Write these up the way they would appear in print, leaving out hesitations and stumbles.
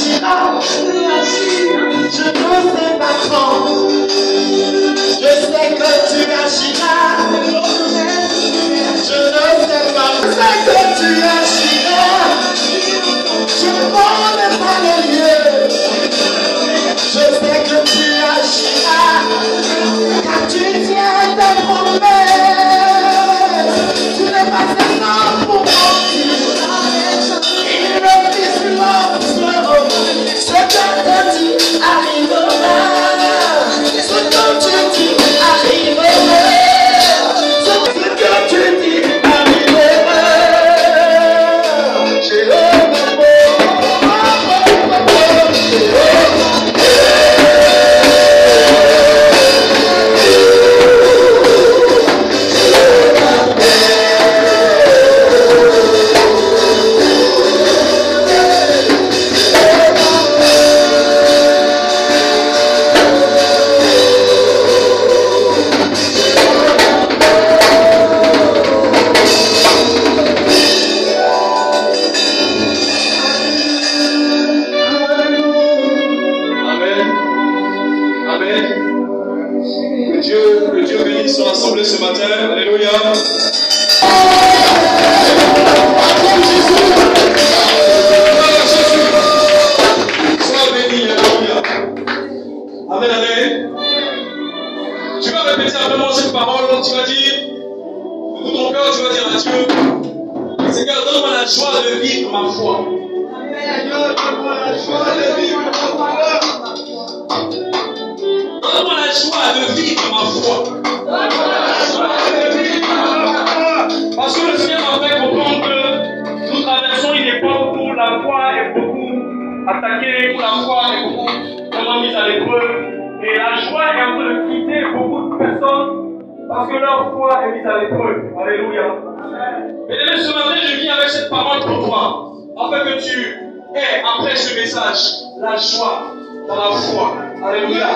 agira, je ne sais pas quand. Je sais que tu agiras, je ne sais pas. Je sais que tu agiras, je ne connais pas le lieu. Je sais que tu agiras, car tu tiens tes promesses. Tu n'es pas un homme pour mentir. Il ne dit silence. Ce que tu dis arrivera. Ce que tu dis arrivera. Ce que tu dis arrivera. J'ai le mot. Ce matin, alléluia. Sois béni, alléluia. Amen, amen. Tu vas répéter simplement cette parole, tu vas dire, de tout ton cœur, tu vas dire à Dieu, Seigneur, donne-moi la joie de vivre ma foi. Donne-moi la joie de vivre ma foi. Donne-moi la joie de vivre ma foi. Parce que le Seigneur m'a fait comprendre que nous traversons une époque où la foi est beaucoup attaquée, où la foi est beaucoup vraiment mise à l'épreuve. Et la joie est en train de quitter beaucoup de personnes parce que leur foi est mise à l'épreuve. Alléluia. Et ce matin, je viens avec cette parole pour toi, afin que tu aies, après ce message, la joie dans la foi. Alléluia.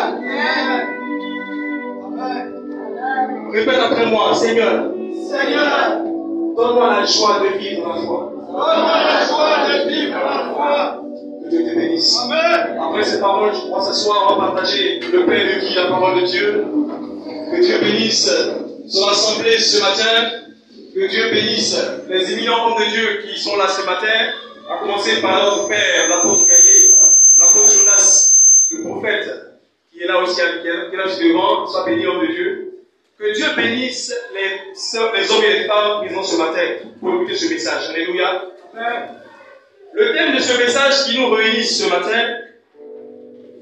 Répète après moi, Seigneur. Seigneur, donne-moi la joie de vivre la foi. Donne-moi la joie de vivre la foi. Que Dieu te bénisse. Amen. Après ces paroles, je crois s'asseoir, on va partager le pain de qui, la parole de Dieu. Que Dieu bénisse son assemblée ce matin. Que Dieu bénisse les éminents hommes de Dieu qui sont là ce matin. À commencer par notre Père, l'apôtre Gaillet, l'apôtre Jonas, le prophète, qui est là aussi, qui est là aussi devant. Sois béni, homme de Dieu. Que Dieu bénisse les hommes et les femmes présents ce matin pour écouter ce message. Alléluia. Le thème de ce message qui nous réunit ce matin,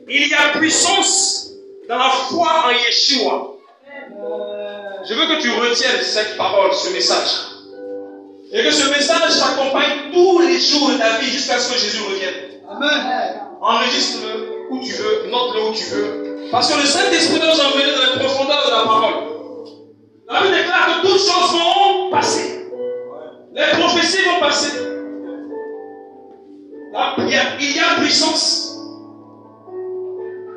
il y a puissance dans la foi en Yeshua. Je veux que tu retiennes cette parole, ce message. Et que ce message t'accompagne tous les jours de ta vie jusqu'à ce que Jésus revienne. Amen. Enregistre-le où tu veux, note-le où tu veux. Parce que le Saint-Esprit doit nous emmener dans les profondeurs de la parole. La Bible déclare que toutes choses vont passer. Les prophéties vont passer. Il y a puissance.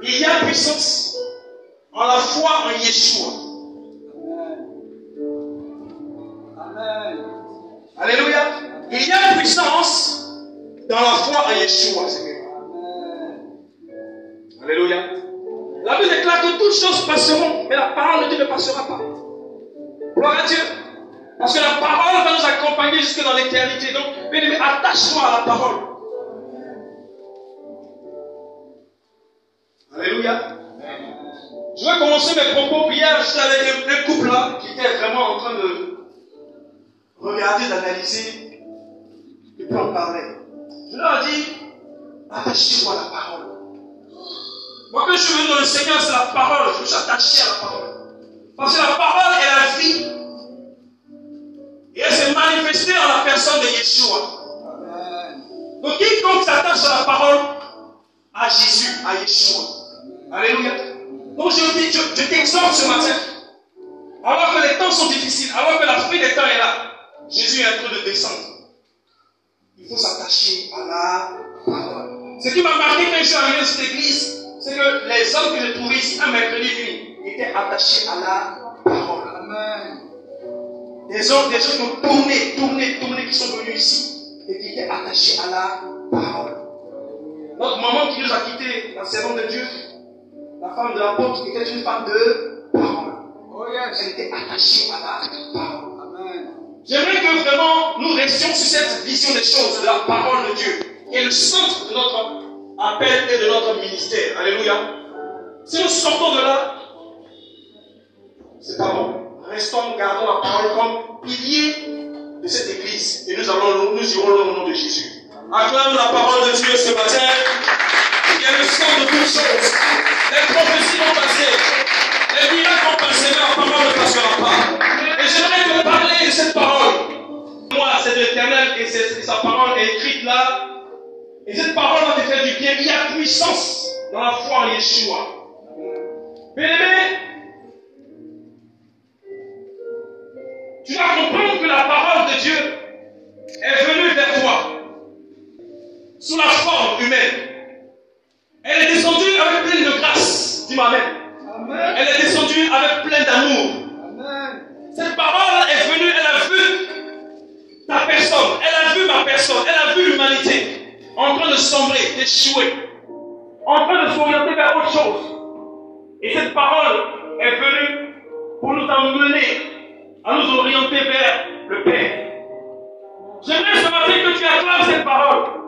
Il y a puissance en la foi en Yeshua. Amen. Alléluia. Il y a puissance dans la foi en Yeshua, Seigneur. Alléluia. La Bible déclare que toutes choses passeront, mais la parole de Dieu ne passera pas. Gloire à Dieu. Parce que la parole va nous accompagner jusque dans l'éternité. Donc, bien-aimé, attache-toi à la parole. Alléluia. Je vais commencer mes propos. Hier, j'étais avec un couple là qui était vraiment en train de regarder, d'analyser. Et puis on parlait. Je leur ai dit, attachez-toi à la parole. Moi, quand je suis venu dans le Seigneur, c'est la parole. Je me suis attaché à la parole. Parce que la parole est la vie. Et elle s'est manifestée en la personne de Yeshua. Donc, quiconque s'attache à la parole, à Jésus, à Yeshua. Alléluia. Donc, je t'exhorte ce matin. Alors que les temps sont difficiles, alors que la fin des temps est là, Jésus est en train de descendre. Il faut s'attacher à la parole. Ce qui m'a marqué quand je suis arrivé dans cette église, c'est que les hommes que j'ai trouvés ici un mercredi nuit étaient attachés à la parole. Amen. Des hommes qui ont tourné, qui sont venus ici et qui étaient attachés à la parole. Notre maman qui nous a quittés, la servante de Dieu, la femme de l'apôtre, était une femme de parole. Elle était attachée à la parole. J'aimerais que vraiment nous restions sur cette vision des choses, de la parole de Dieu, qui est le centre de notre appel et de notre ministère. Alléluia. Si nous sortons de là, c'est pas bon. Restons, gardons la parole comme pilier de cette église. Et nous irons au nom de Jésus. Acclame la parole de Dieu ce matin, qui est le centre de toutes choses. Les prophéties vont passer, les miracles vont passer, mais la parole ne passera pas. Et j'aimerais te parler de cette parole. Moi, c'est de l'Éternel et sa parole est écrite là. Et cette parole va te faire du bien. Il y a puissance dans la foi en Yeshua. Bien-aimé, tu vas comprendre que la parole de Dieu est venue vers toi sous la forme humaine. Elle est descendue avec plein de grâce. Dis-moi amen. Amen. Elle est descendue avec plein d'amour. Cette parole est venue, elle a vu ta personne, elle a vu ma personne, elle a vu l'humanité en train de sombrer, d'échouer, en train de s'orienter vers autre chose. Et cette parole est venue pour nous emmener à nous orienter vers le Père. J'aimerais ce matin que tu acclames cette parole.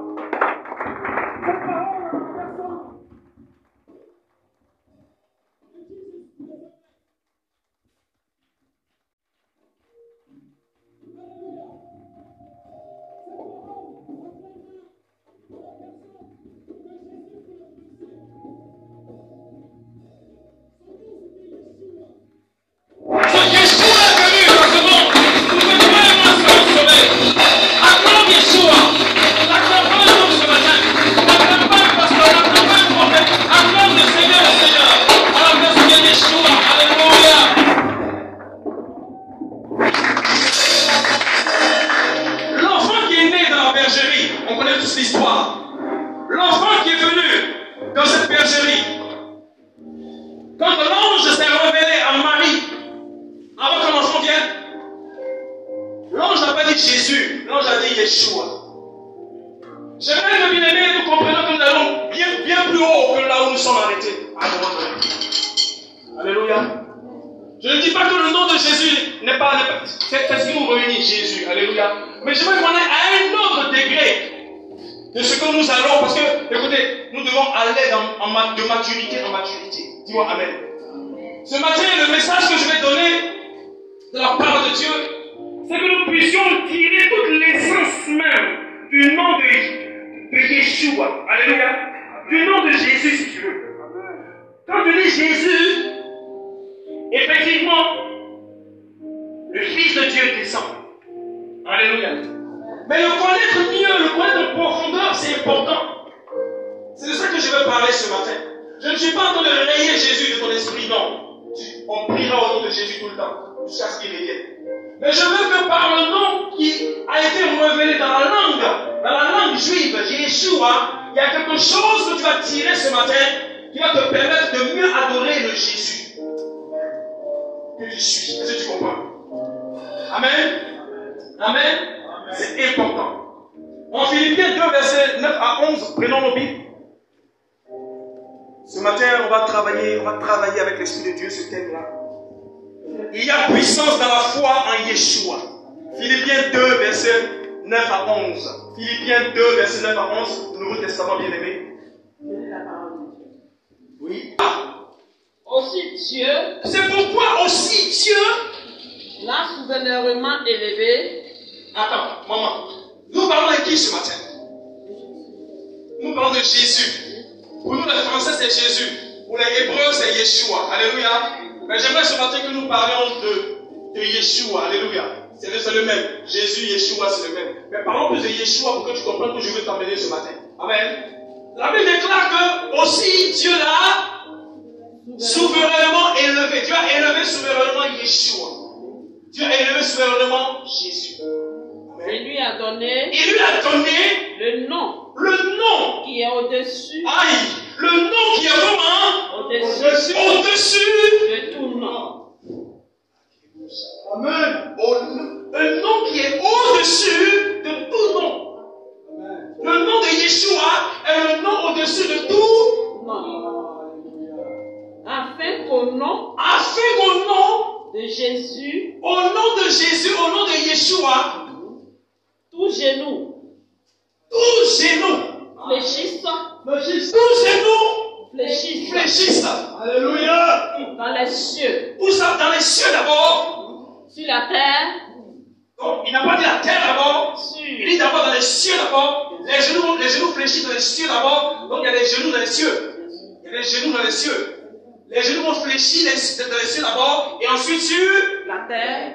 qu'au nom de Jésus, au nom de Jésus, au nom de Yeshua, tout genou fléchisse, fléchissent. Alléluia. dans les cieux, Où ça? Dans les cieux d'abord. sur la terre, Donc, il n'a pas dit la terre d'abord. Il dit d'abord dans les cieux d'abord. Les genoux fléchissent dans les cieux d'abord. Donc, il y a les genoux dans les cieux. Il y a les genoux dans les cieux. Les genoux vont fléchir dans les cieux d'abord. Et ensuite sur la terre,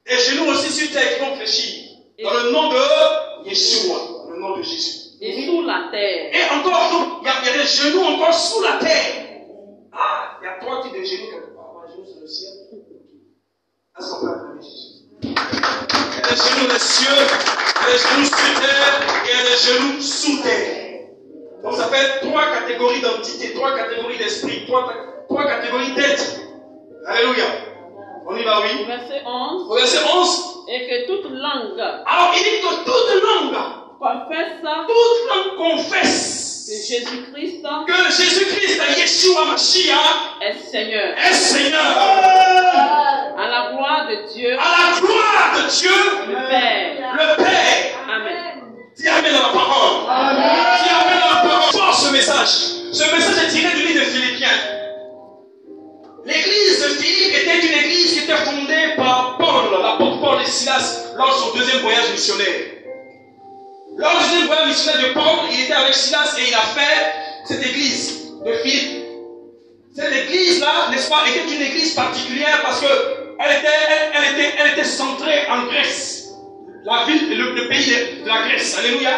les genoux aussi sur terre qui vont fléchir. Dans le nom de Yeshua. Dans le nom de Jésus. et sous la terre. Et encore, donc, il y a des genoux encore sous la terre. Ah, il y a 3 types de genoux quelque part. Un genou sur le ciel. Est-ce qu'on peut acclamer Jésus? Il y a des genoux dans les cieux, il y a des genoux sur terre, et il y a des genoux sous terre. Donc ça fait 3 catégories d'entité, 3 catégories d'esprit, 3 catégories d'être. Alléluia. On y va, oui. Verset 11. Au verset 11. Et que toute langue Alors il dit que toute langue confesse que Jésus-Christ que Jésus-Christ, Yeshua Mashiach, est Seigneur. est Seigneur. À la gloire de Dieu, À la gloire de Dieu, le Père. le Père. Amen. Dis Amen dans la parole. Dis Amen dans la parole. Fort ce message. Ce message est tiré du livre de Philippiens. L'église de Philippe était une église qui était fondée par Paul, l'apôtre Paul et Silas, lors de son 2e voyage missionnaire. Lors du 2e voyage missionnaire de Paul, il était avec Silas et il a fait cette église de Philippe. Cette église-là, n'est-ce pas, était une église particulière parce qu'elle était centrée en Grèce. La ville, le pays de la Grèce. Alléluia.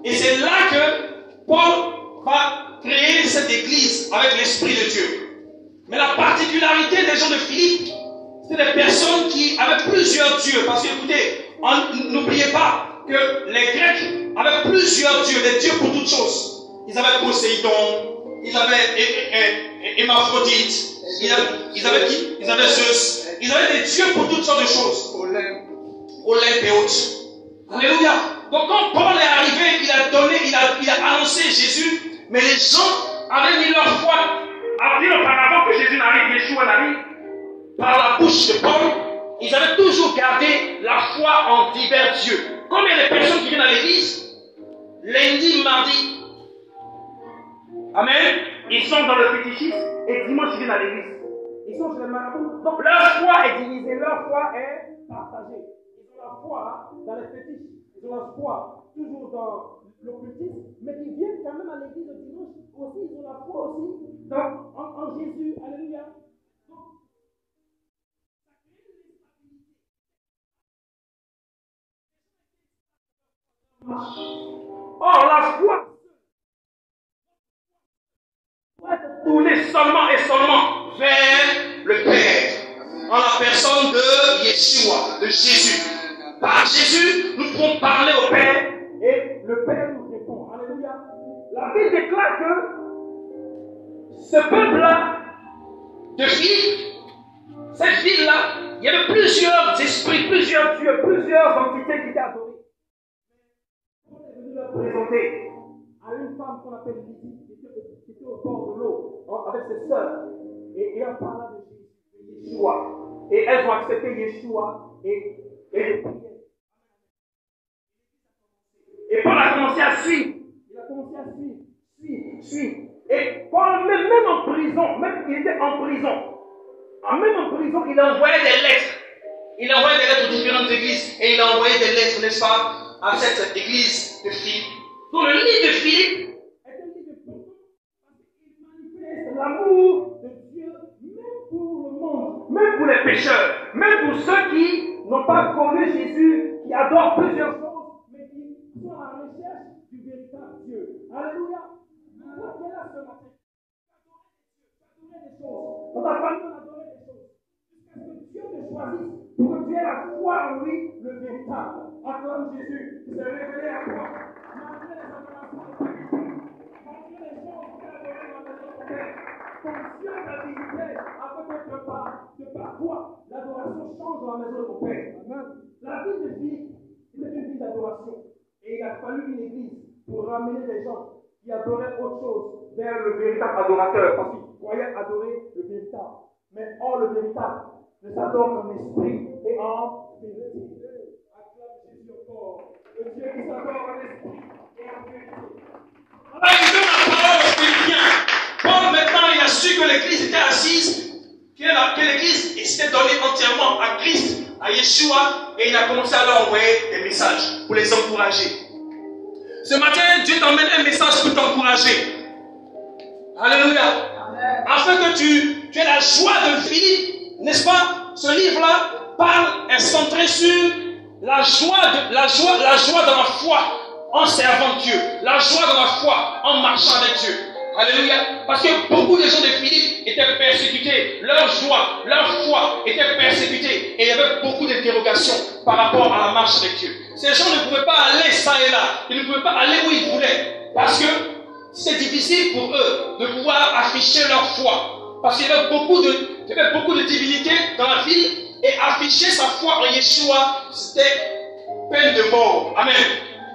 Et c'est là que Paul va créer cette église avec l'Esprit de Dieu. Mais la particularité des gens de Philippe, c'est des personnes qui avaient plusieurs dieux. Parce que, écoutez, n'oubliez pas que les Grecs avaient plusieurs dieux, des dieux pour toutes choses. Ils avaient Poséidon, ils avaient Hémaphrodite, ils avaient qui? Ils avaient Zeus. Ils avaient des dieux pour toutes sortes de choses. Olympe et autres. Alléluia. Donc quand Paul est arrivé, il a annoncé Jésus, mais les gens avaient mis leur foi. Alors bien auparavant que Jésus n'arrive, Yeshua n'arrive, par la bouche de Paul, ils avaient toujours gardé la foi en divers dieux. Comme il y a des personnes qui viennent à l'église, lundi, mardi, amen, ils sont dans le fétichisme et dimanche ils viennent à l'église. Ils sont chez les marabouts. Donc leur foi est divisée, leur foi est partagée. Ils ont la foi dans les fétiches, ils ont la foi toujours dans l'occultisme, mais ils viennent quand même à l'église le dimanche aussi, ils ont la foi aussi en Jésus. Alléluia. Or, la foi doit être tournée seulement et seulement vers le Père, en la personne de Yeshua, de Jésus. Par Jésus, nous pouvons parler au Père et le Père nous répond. Alléluia. La Bible déclare que ce peuple-là, de Philippe, cette ville-là, il y avait plusieurs esprits, plusieurs dieux, plusieurs entités qui étaient adorées. On est venu leur présenter à une femme qu'on appelle Lydie, qui était au bord de l'eau, avec ses sœurs. Et elle parla de Yeshua. Et elles ont accepté Yeshua et les prières. Et Paul a commencé à suivre. Il a commencé à suivre. Et Paul, même en prison, même il était en prison, même en prison, il envoyait des lettres. Il envoyait des lettres aux différentes églises. Et il a envoyé des lettres, n'est-ce pas, à cette église de Philippe. Donc le livre de Philippe est un livre de Paul parce qu'il manifeste l'amour de Dieu, même pour le monde, même pour les pécheurs, même pour ceux qui n'ont pas connu Jésus, qui adorent plusieurs choses, mais qui sont à la recherche du véritable Dieu. Alléluia. Toi qui es là ce matin, adorer des choses. Dans ta famille, on adorait des choses. Jusqu'à ce que Dieu te choisisse pour que tu aies la foi en lui, le véritable. Acclame Jésus, il s'est révélé à toi. Malgré les adorations de ta vie, malgré les choses que tu as adorées dans ta vie, ton Dieu t'a visité afin que par toi, l'adoration change dans la maison de ton Père. La vie de Philippe était une vie d'adoration. Et il a fallu une église pour ramener les gens qui adoraient autre chose vers le véritable adorateur, parce qu'ils croyaient adorer le véritable. mais or le véritable ne s'adore qu'en esprit et en vérité. Acclame Jésus encore. Le Dieu qui s'adore en esprit et en vérité. Alors il donne la parole aux Philippiens. Paul maintenant il a su que l'église était assise, que l'église s'était donnée entièrement à Christ, à Yeshua, et il a commencé à leur envoyer des messages pour les encourager. Ce matin, Dieu t'a emmené un message pour t'encourager. Alléluia. Afin que tu aies la joie de Philippe, n'est-ce pas? Ce livre-là est centré sur la joie dans la foi en servant Dieu, la joie dans la foi en marchant avec Dieu. Alléluia. Parce que beaucoup de gens de Philippe étaient persécutés, leur joie, leur foi était persécutée, et il y avait beaucoup d'interrogations par rapport à la marche avec Dieu. Ces gens ne pouvaient pas aller ça et là, ils ne pouvaient pas aller où ils voulaient, parce que c'est difficile pour eux de pouvoir afficher leur foi. Parce qu'il y avait beaucoup de divinités dans la ville, et afficher sa foi en Yeshua, c'était peine de mort. Amen.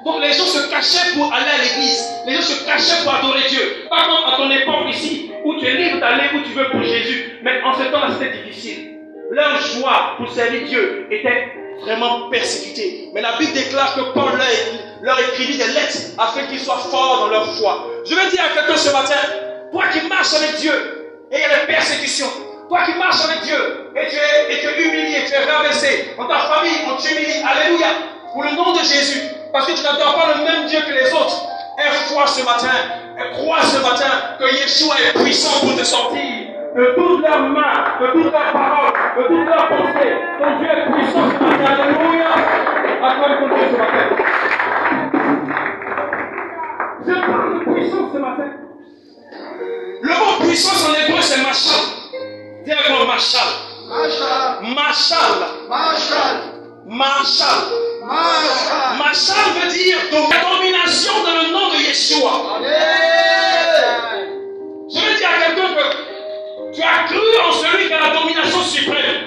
Donc les gens se cachaient pour aller à l'église. Les gens se cachaient pour adorer Dieu. Pas comme à ton époque ici, où tu es libre d'aller où tu veux pour Jésus. Mais en ce temps-là, c'était difficile. Leur joie pour servir Dieu était vraiment persécutée. Mais la Bible déclare que Paul leur écrivit des lettres afin qu'ils soient forts dans leur foi. Je veux dire à quelqu'un ce matin, toi qui marches avec Dieu, et il y a des persécutions. Toi qui marches avec Dieu, et tu es humilié, tu es rabaissé. Dans ta famille, on t'humilie. Alléluia. Pour le nom de Jésus. Parce que tu n'adores pas le même Dieu que les autres. Aie foi ce matin. Et crois ce matin que Yeshua est puissant pour te sortir de toutes leurs mains, de toutes leurs paroles, de toutes leurs pensées. Ton Dieu est puissant ce matin. Alléluia. Acclame ton Dieu ce matin. Je parle de puissance ce matin. Le mot puissance en hébreu c'est machal. Dis avec moi machal. Machal. Machal veut dire domination dans le nom de Yeshua. Je veux dire à quelqu'un que tu as cru en celui qui a la domination suprême.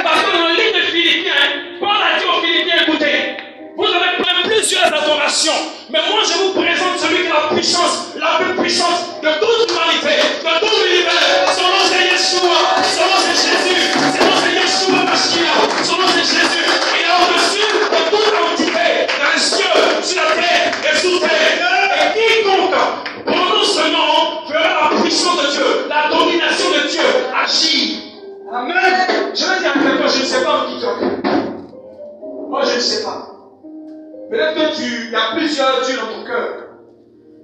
Parce que dans le livre de Philippiens, Paul a dit aux Philippiens, écoutez, vous avez plusieurs adorations, mais moi je vous présente celui qui a la puissance, la plus puissante de toute l'humanité, de tout l'univers. Son nom c'est Yeshua, son nom c'est Jésus, son nom c'est Yeshua Mashiach, son nom c'est Jésus. Il est au-dessus de toute entité, dans les cieux, sur la terre et sous terre. Et quiconque prononce ce nom verra la puissance de Dieu, la domination de Dieu agir. Amen. Je vais dire à quelqu'un, je ne sais pas en qui tu es. Moi je ne sais pas. Peut-être que il y a plusieurs dieux dans ton cœur.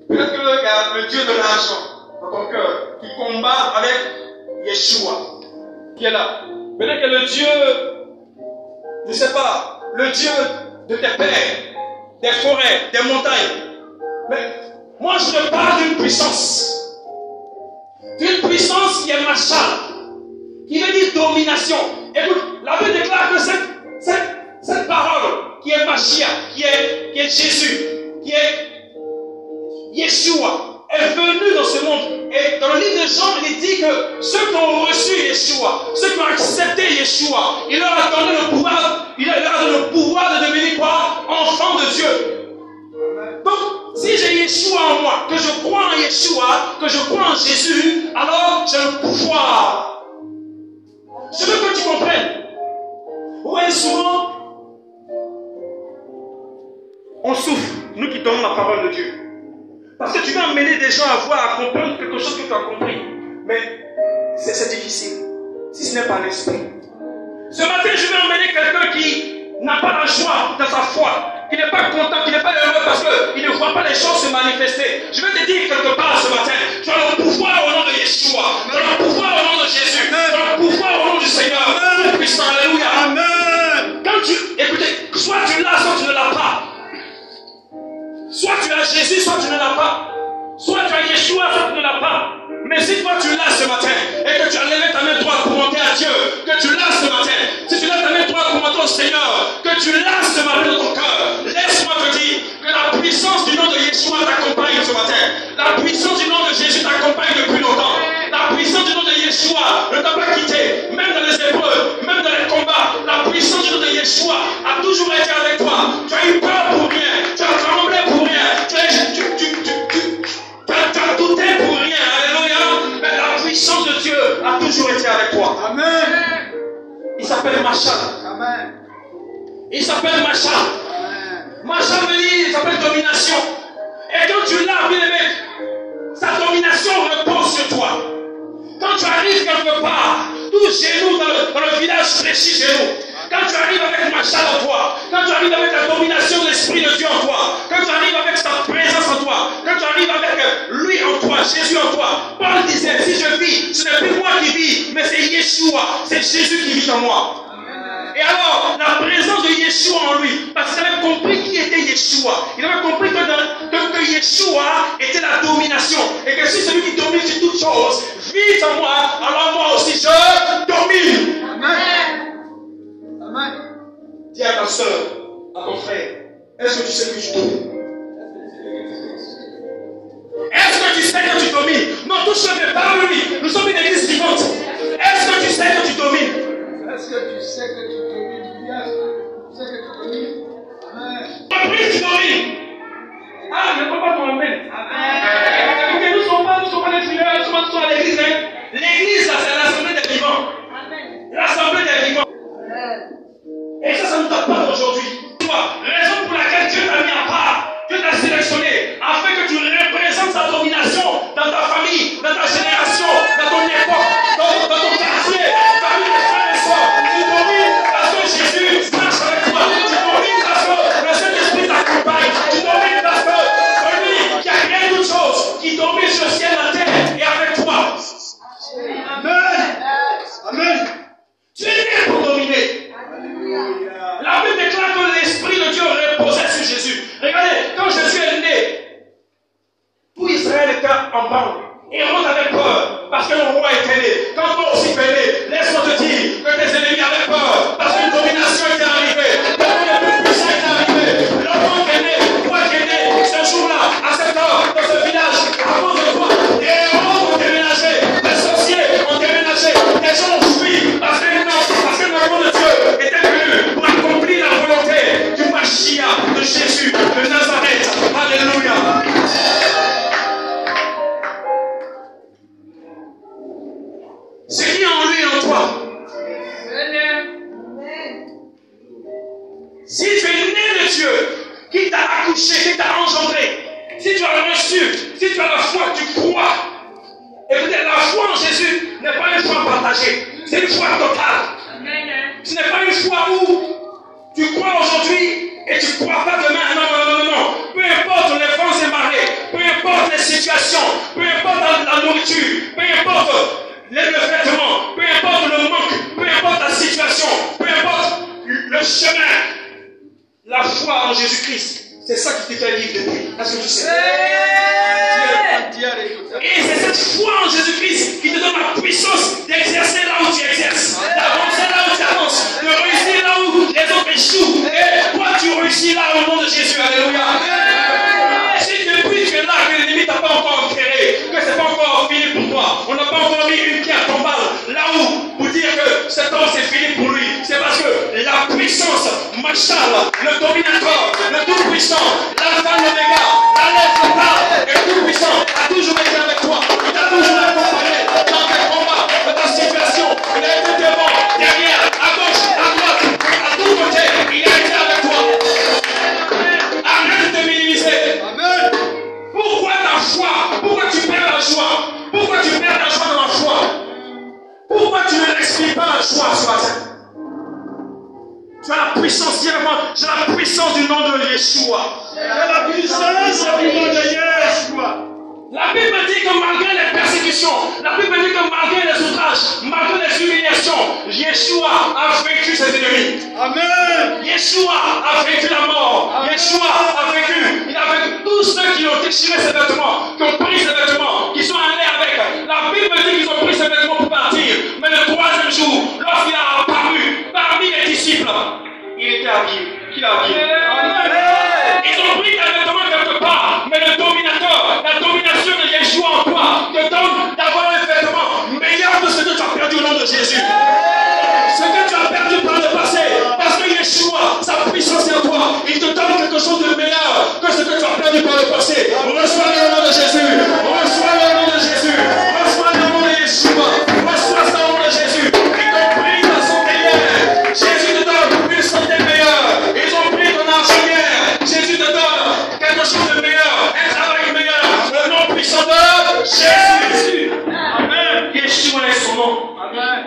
Peut-être qu'il y a le Dieu de l'argent dans ton cœur qui combat avec Yeshua qui est là. Peut-être que le Dieu, je ne sais pas, le Dieu de tes pères, des forêts, des montagnes. Mais moi je te parle d'une puissance. D'une puissance qui est machal, qui veut dire domination. Écoute, la Bible déclare que cette parole qui est Mashiach, qui est Jésus, qui est Yeshua, est venu dans ce monde. Et dans le livre de Jean, il dit que ceux qui ont reçu Yeshua, ceux qui ont accepté Yeshua, il leur a donné le pouvoir de devenir quoi? Enfants de Dieu. Donc, si j'ai Yeshua en moi, que je crois en Yeshua, que je crois en Jésus, alors j'ai le pouvoir. Je veux que tu comprennes. Oui, souvent, on souffre, nous qui donnons la parole de Dieu. Parce que tu vas amener des gens à voir, à comprendre quelque chose que tu as compris. Mais c'est difficile, si ce n'est pas l'esprit. Ce matin, je vais emmener quelqu'un qui n'a pas la joie dans sa foi, qui n'est pas content, qui n'est pas heureux parce qu'il ne voit pas les choses se manifester. Je vais te dire quelque part ce matin, tu as le pouvoir au nom de Yeshua, tu as le pouvoir au nom de Jésus, tu as le pouvoir au nom du Seigneur. Amen. Puissant, alléluia. Amen. Écoutez, soit tu l'as, soit tu ne l'as pas. Soit tu as Jésus, soit tu ne l'as pas. Soit tu as Yeshua, soit tu ne l'as pas. Mais si toi tu l'as ce matin, et que tu as levé ta main droite pour monter à Dieu, que tu l'as ce matin, si tu lèves ta main droite pour monter au Seigneur, que tu l'as ce matin dans ton cœur, laisse-moi te dire que la puissance du nom de Yeshua t'accompagne ce matin. La puissance du nom de Jésus t'accompagne depuis longtemps. La puissance du nom de Yeshua ne t'a pas quitté, même dans les épreuves, même dans les combats. La puissance du nom de Yeshua a toujours été avec toi. Tu as eu peur pour rien, tu as tremblé pour rien, tu as douté pour rien. Alléluia. Mais la puissance de Dieu a toujours toujours été avec toi. Amen. Il s'appelle Machal. Amen. Il s'appelle Machal. Machal veut dire, il s'appelle domination. Et quand tu l'as, bien aimé, sa domination repose sur toi. Quand tu arrives quelque part, tout chez nous, dans le village fléchit chez nous. Quand tu arrives avec Machal en toi, quand tu arrives avec la domination de l'Esprit de Dieu en toi, quand tu arrives avec sa présence en toi, quand tu arrives avec lui en toi, Jésus en toi, Paul disait, si je vis, ce n'est plus moi qui vis, mais c'est Yeshua, c'est Jésus qui vit en moi. Et alors, la présence de Yeshua en lui, parce qu'il avait compris qui était Yeshua. Il avait compris que Yeshua était la domination. Et que si celui qui domine sur toutes choses vit en moi, alors moi aussi je domine. Amen. Amen. Dis à ta soeur, à ton frère, est-ce que tu sais que tu domines? Est-ce que tu sais que tu domines? Non, tout ce n'est pas lui. Nous sommes une église vivante. Est-ce que tu sais que tu domines? Est-ce que tu sais que tu domines? Yes. Tu sais que tu domines? Amen. Après, tu domines. Ah, ne peux pas ton amen. Amen. Nous ne sommes pas des fidèles, nous sommes à l'église. L'église, là, c'est l'assemblée des vivants. L'assemblée des vivants. Et ça ne date pas d'aujourd'hui. Raison pour laquelle Dieu t'a mis à part, Dieu t'a sélectionné, afin que tu représentes sa domination dans ta famille, dans ta génération, dans ton époque, dans ton quartier, parmi les frères et sœurs. Tu domines parce que Jésus marche avec toi. Tu domines parce que le Saint-Esprit t'accompagne. Tu domines parce que celui qui a créé toutes choses, qui domine sur le ciel, la terre, est avec toi. Amen. Amen. Tu es né pour dominer. La Bible déclare que l'Esprit de Dieu reposait sur Jésus. Regardez, quand Jésus est né, tout Israël était en bande. Hérode avait peur parce que le roi était né. Quand toi aussi tu es né, laisse-moi te dire que tes ennemis avaient peur parce qu'une domination était arrivée. Le plus puissant est arrivé. L'enfant qui est né, toi qui es né, ce jour-là, à cette heure, dans ce village, à cause de toi, les héros ont déménagé, les sorciers ont déménagé, les gens ont fui parce que le nom de Dieu était venu pour accomplir la volonté du Mashiach de Jésus de Nazareth. Alléluia. C'est qui en lui et en toi? Si tu es né de Dieu, qui t'a accouché, qui t'a engendré, si tu as reçu, si tu as la foi, tu crois. Écoutez, la foi en Jésus n'est pas une foi partagée, c'est une foi totale. Ce n'est pas une foi où tu crois aujourd'hui et tu ne crois pas demain. Non. Peu importe les vents et marées, peu importe les situations, peu importe la nourriture, peu importe le vêtement, peu importe le manque, peu importe la situation, peu importe le chemin, la foi en Jésus-Christ, c'est ça qui te fait vivre depuis. Est-ce que tu sais? Et c'est cette foi en Jésus-Christ qui te donne la puissance d'exercer là où tu exerces, d'avancer là où tu avances, de réussir là où les autres échouent. Et toi, tu réussis là au nom de Jésus. Alléluia. Si depuis tu es là, que l'ennemi t'a pas encore enterré, que c'est pas encore fini pour toi, on n'a pas encore mis une pierre tombale là où, pour dire que cet homme c'est fini pour lui, c'est parce que la puissance, Machal, le dominateur, le tout-puissant, l'alpha, l'oméga, la lettre A, le tout-puissant, a toujours été avec toi, il t'a toujours accompagné dans tes combats, dans ta situation, il a été devant, derrière, à gauche, à droite, à tous côtés, il a été avec toi. Arrête de minimiser. Amen. Pourquoi ta foi? Pourquoi tu perds la joie? Pourquoi tu perds la joie dans la foi? Pourquoi tu ne respires pas la joie ce matin? Tu as la puissance, j'ai la puissance du nom de Yeshua. J'ai la puissance du nom de Yeshua. La Bible dit que malgré les persécutions, la Bible dit que malgré les outrages, malgré les humiliations, Yeshua a vaincu ses ennemis. Amen. Yeshua a vaincu la mort. Yeshua a vaincu. Il a vaincu tous ceux qui ont déchiré ses vêtements, qui ont pris ses vêtements, qui sont allés avec. La Bible dit qu'ils ont pris ses vêtements pour partir. Mais le troisième jour, lorsqu'il a apparu parmi les disciples, il était habillé. Qui l'a habillé? Amen. Ils ont pris des vêtements quelque part, mais le dominateur, la domination de Yeshua en toi, te donne d'avoir un vêtement meilleur que ce que tu as perdu au nom de Jésus. Ce que tu as perdu par le passé, parce que Yeshua, sa puissance est en toi, il te donne quelque chose de meilleur que ce que tu as perdu par le passé. Reçois le nom de Jésus. Reçois le nom de Jésus. Reçois le nom de Yeshua. Reçois ça au Jésus. Amen. Yeshua est son nom. Amen.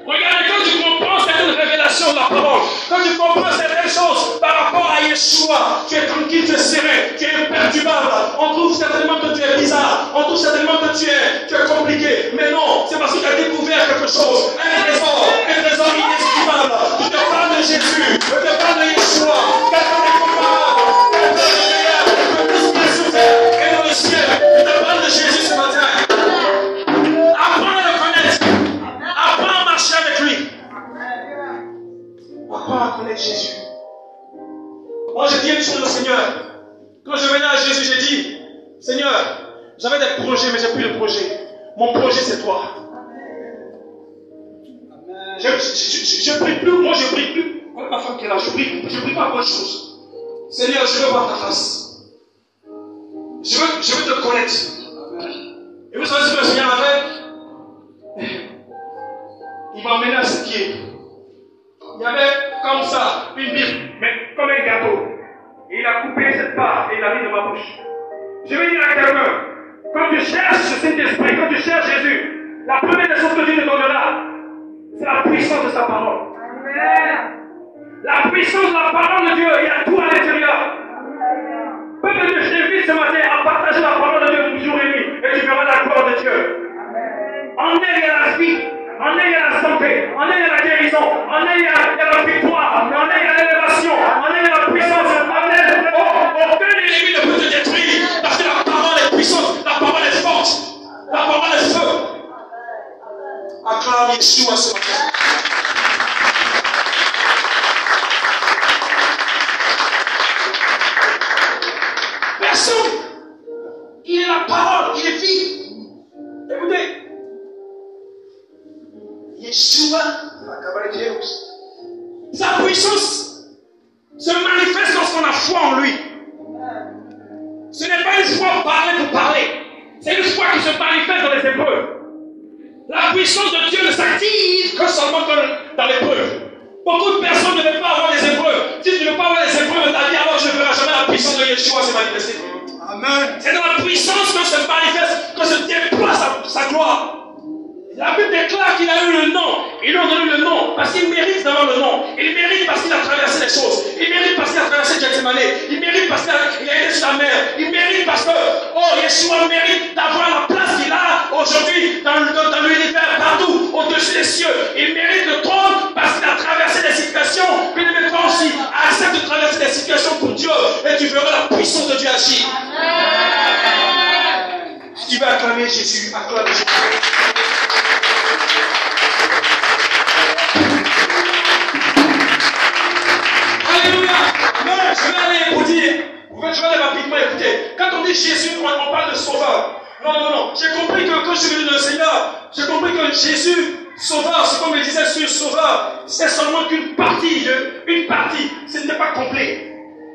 Regardez, quand tu comprends certaines révélations de la parole, quand tu comprends certaines choses par rapport à Yeshua, tu es tranquille, tu es serein, tu es imperturbable. On trouve certainement que tu es bizarre, on trouve certainement que tu es compliqué. Mais non, c'est parce que tu as découvert quelque chose, un trésor inestimable. Je te parle de Jésus, je te parle de Yeshua, quelqu'un d'incomparable, quelqu'un de meilleur, que tout ce qui est sur terre et dans le ciel. Je te parle de Jésus ce matin. Apprends à le connaître. Apprends à marcher avec lui. Apprends à connaître Jésus. Moi, j'ai dit une chose au Seigneur. Quand je venais à Jésus, j'ai dit, Seigneur, j'avais des projets, mais j'ai plus de projets. Mon projet, c'est toi. Je prie plus, moi je prie plus. Voilà ma femme qui est là, je prie pas pour autre chose. Seigneur, je veux voir ta face. Je veux te connaître. Et vous savez ce que le Seigneur a fait? Il m'a emmené à ses pieds. Il y avait comme ça une Bible, mais comme un gâteau. Et il a coupé cette part et il l'a mis dans ma bouche. Je vais dire à quelqu'un, quand tu cherches le Saint-Esprit, quand tu cherches Jésus, la première des choses que Dieu te donnera, c'est la puissance de sa parole. La puissance de la parole de Dieu, il y a tout à l'intérieur. Peuple de Dieu, je t'invite ce matin à partager la parole de Dieu jour et nuit, et tu verras la gloire de Dieu. En elle, il y a la vie. En elle, il y a la santé. En elle, il y a la guérison. En elle, il y a la victoire. En elle, il y a l'élévation. En elle, il y a la puissance. En elle, aucun ennemi ne peut te détruire. Parce que la parole est puissante. La parole est forte. La parole est feu. Acclame Yeshua ce matin. Personne. Il est la parole. Il est vie. Écoutez. Yeshua, sa puissance se manifeste lorsqu'on a foi en lui. Ce n'est pas une foi parler pour parler. C'est une foi qui se manifeste dans les épreuves. La puissance de Dieu ne s'active que seulement dans l'épreuve. Beaucoup de personnes ne veulent pas avoir des épreuves. Si tu ne veux pas avoir des épreuves de ta vie, alors je ne verrai jamais la puissance de Yeshua se manifester. Amen. C'est dans la puissance que se manifeste, que se déploie sa gloire. La Bible déclare qu'il a eu le nom. Ils lui ont donné le nom parce qu'il mérite d'avoir le nom. Il mérite parce qu'il a traversé les choses. Il mérite parce qu'il a traversé Gethsemane. Il mérite parce qu'il a été sur la mer. Il mérite parce que, Yeshua mérite d'avoir la place qu'il a aujourd'hui dans l'univers, partout, au-dessus des cieux. Il mérite le trône parce qu'il a traversé des situations. Puis toi aussi, accepte de traverser des situations pour Dieu et tu verras la puissance de Dieu agir. Si tu veux acclamer Jésus, acclame Jésus. Alléluia. Mais je vais aller pour dire, je vais aller rapidement écouter. Quand on dit Jésus, on parle de sauveur. Non. J'ai compris que quand je suis venu dans le Seigneur, j'ai compris que Jésus, sauveur, c'est comme il disait sur sauveur, c'est seulement qu'une partie, ce n'était pas complet.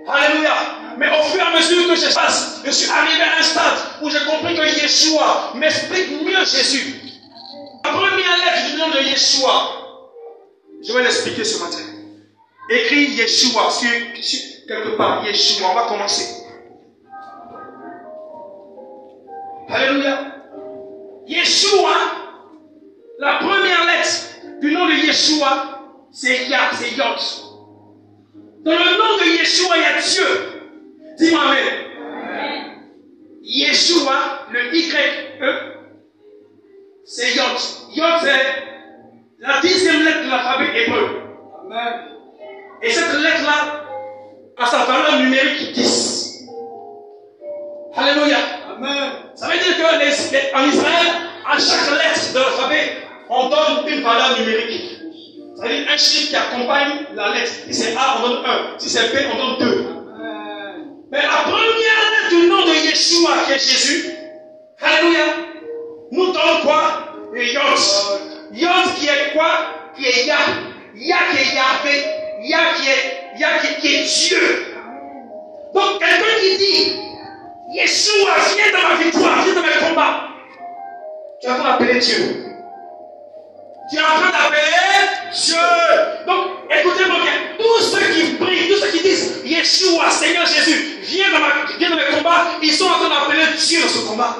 Alléluia. Mais au fur et à mesure que je passe, je suis arrivé à un stade où j'ai compris que Yeshua m'explique mieux Jésus. La première lettre du nom de Yeshua, je vais l'expliquer ce matin. Écrit Yeshua, quelque part, Yeshua, on va commencer. Alléluia. Yeshua, la première lettre du nom de Yeshua, c'est Yah, c'est Yod. Dans le nom de Yeshua, il y a Dieu. Dis-moi Amen. Yeshua, le Y-E, c'est Yod. Yod, c'est la 10e lettre de l'alphabet hébreu. Amen. Et cette lettre-là a sa valeur numérique 10. Alléluia. Amen. Ça veut dire qu'en Israël, à chaque lettre de l'alphabet, on donne une valeur numérique. Ça veut dire un chiffre qui accompagne la lettre. Si c'est A, on donne 1. Si c'est B, on donne 2. Mais la première lettre du nom de Yeshua, qui est Jésus, alléluia, nous donne quoi? Le Yod. Yod qui est quoi? Qui est Yah. Yah qui est Yahvé. Yah qui est Dieu. Donc quelqu'un qui dit Yeshua, viens dans ma victoire, viens dans mes combats. Tu es en train d'appeler Dieu. Tu es en train d'appeler Dieu. Donc écoutez-moi bien. Tous ceux qui prient, tous ceux qui disent Yeshua, Seigneur Jésus, viens dans mes combats, ils sont en train d'appeler Dieu dans ce combat.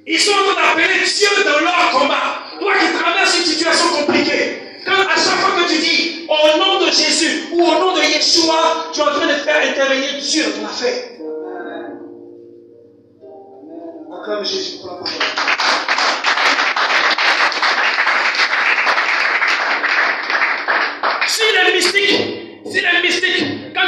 Ils sont en train d'appeler Dieu dans leur combat. Toi qui traverses une situation compliquée, quand à chaque fois que tu dis au nom de Jésus ou au nom de Yeshua, tu es en train de faire intervenir Dieu dans ton affaire. Acclame Jésus pour la parole. Si les mystiques, quand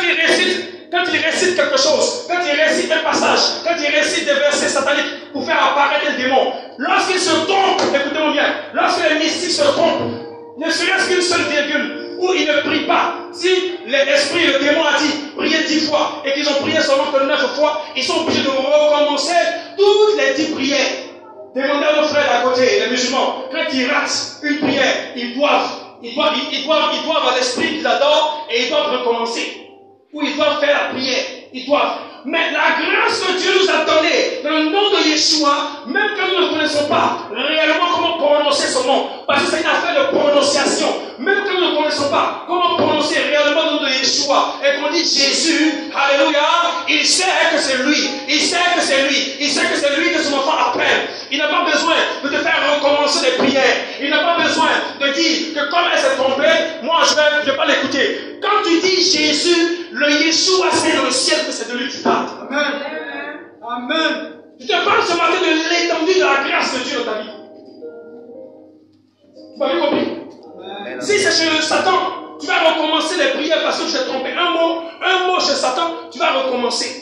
ils récitent quelque chose, quand ils récitent un passage, quand ils récitent des versets sataniques pour faire apparaître le démon, lorsqu'ils se trompent, écoutez-moi bien, lorsque les mystiques se trompent, ne serait-ce qu'une seule virgule, où ils ne prient pas, si l'esprit, le démon a dit, priez 10 fois, et qu'ils ont prié seulement que 9 fois, ils sont obligés de recommencer toutes les 10 prières. Demandez à nos frères d'à côté, les musulmans, quand ils ratent une prière, ils doivent à l'esprit qu'ils adorent et ils doivent recommencer. Ou ils doivent faire la prière. Ils doivent. Mais la grâce que Dieu nous a donnée dans le nom de Yeshua, même quand nous ne connaissons pas réellement comment prononcer son nom, parce que c'est une affaire de prononciation, même quand nous ne connaissons pas comment prononcer réellement le nom de Yeshua, et qu'on dit Jésus, alléluia, il sait que c'est lui, il sait que c'est lui, il sait que c'est lui que son enfant appelle. Il n'a pas besoin de te faire recommencer des prières. Il n'a pas besoin de dire que comme elle s'est trompée, moi je ne vais pas l'écouter. Quand tu dis Jésus, le Yeshua c'est dans le ciel que c'est de lui que tu parles. Amen. Amen. Je te parle ce matin de l'étendue de la grâce de Dieu dans ta vie. Tu m'as bien compris? Amen. Si c'est chez Satan, tu vas recommencer les prières parce que tu t'es trompé. Un mot chez Satan, tu vas recommencer.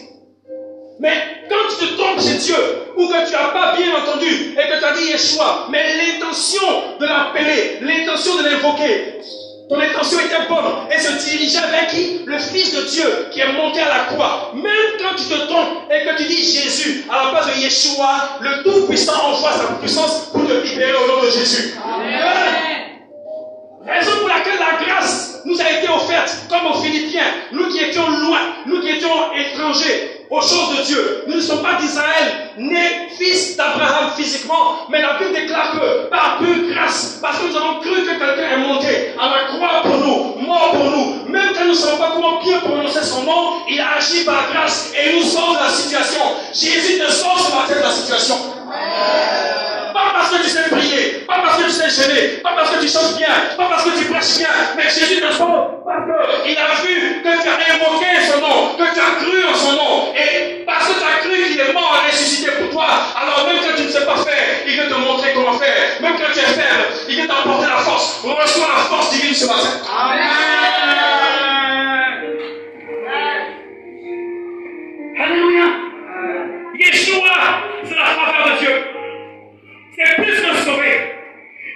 Mais quand tu te trompes chez Dieu, ou que tu n'as pas bien entendu, et que tu as dit Yeshua, mais l'intention de l'appeler, l'intention de l'invoquer, ton intention était bonne, et se dirigeait vers qui? Le Fils de Dieu, qui est monté à la croix. Même quand tu te trompes, et que tu dis Jésus, à la place de Yeshua, le Tout-Puissant envoie sa puissance pour te libérer au nom de Jésus. Amen. Raison pour laquelle la grâce nous a été offerte, comme aux Philippiens, nous qui étions loin, nous qui étions étrangers aux choses de Dieu. Nous ne sommes pas d'Israël, nés fils d'Abraham physiquement, mais la Bible déclare que par pure grâce, parce que nous avons cru que quelqu'un est monté à la croix pour nous, mort pour nous, même quand nous ne savons pas comment bien prononcer son nom, il a agi par grâce et nous sauve de la situation. Jésus te sauve ce matin de la situation. Pas parce que tu sais prier, pas parce que tu sais gêner, pas parce que tu chantes bien, pas parce que tu prêches bien, mais Jésus te sauve parce qu'il a vu que tu as invoqué son nom, que tu as cru en son nom, et parce que tu as cru qu'il est mort et ressuscité pour toi, alors même que tu ne sais pas faire, il veut te montrer comment faire, même quand tu es faible, il veut t'apporter la force. Reçois la force divine ce matin. Amen. Alléluia. Yeshua, c'est la faveur de Dieu. C'est plus que sauver.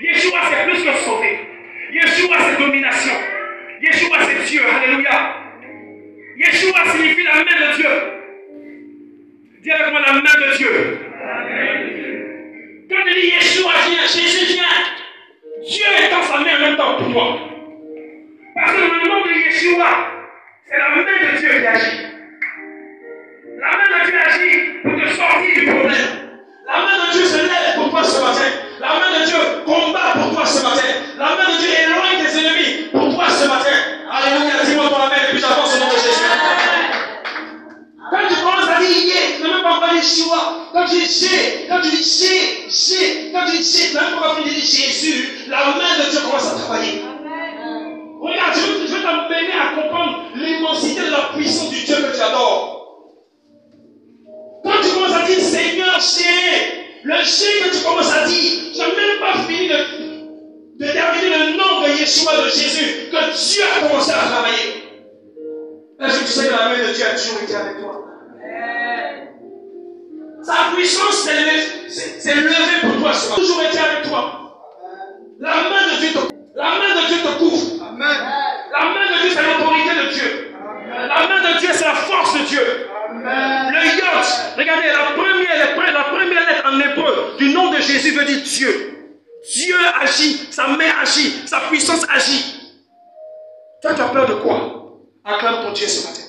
Yeshua, c'est plus que sauver. Yeshua, c'est domination. Yeshua, c'est Dieu. Alléluia. Yeshua signifie la main de Dieu. Dis avec moi la main de Dieu. Quand il dit Yeshua vient, Jésus vient, Dieu étend sa main en même temps pour toi. Parce que le nom de Yeshua, c'est la main de Dieu qui agit. La main de Dieu agit pour te sortir du problème. La main de Dieu se lève pour toi ce matin. La main de Dieu combat pour toi ce matin. La main de Dieu éloigne tes ennemis pour toi ce matin. Alléluia, dis-moi ton amen et puis j'avance au nom de Jésus. Quand tu commences à dire tu n'as même pas parlé Yeshua. Quand tu dis quand tu dis tu n'as même pas fini de dire Jésus, la main de Dieu commence à travailler. Regarde, je veux t'amener à comprendre l'immensité de la puissance du Dieu que tu adores. Quand tu commences à dire Seigneur, le que tu commences à dire, tu n'as même pas fini de terminer le nom de Yeshua, de Jésus, que Dieu a commencé à travailler. Est-ce que tu sais que la main de Dieu a toujours été avec toi? Sa puissance s'est levée pour toi, ça a toujours été avec toi. La main de Dieu te couvre. Amen. La main de Dieu, c'est l'autorité de Dieu. Amen. La main de Dieu, c'est la force de Dieu. Amen. Le yod, regardez, la première lettre en hébreu du nom de Jésus veut dire Dieu. Dieu agit, sa main agit, sa puissance agit. Toi, tu as peur de quoi? Acclame ton Dieu ce matin.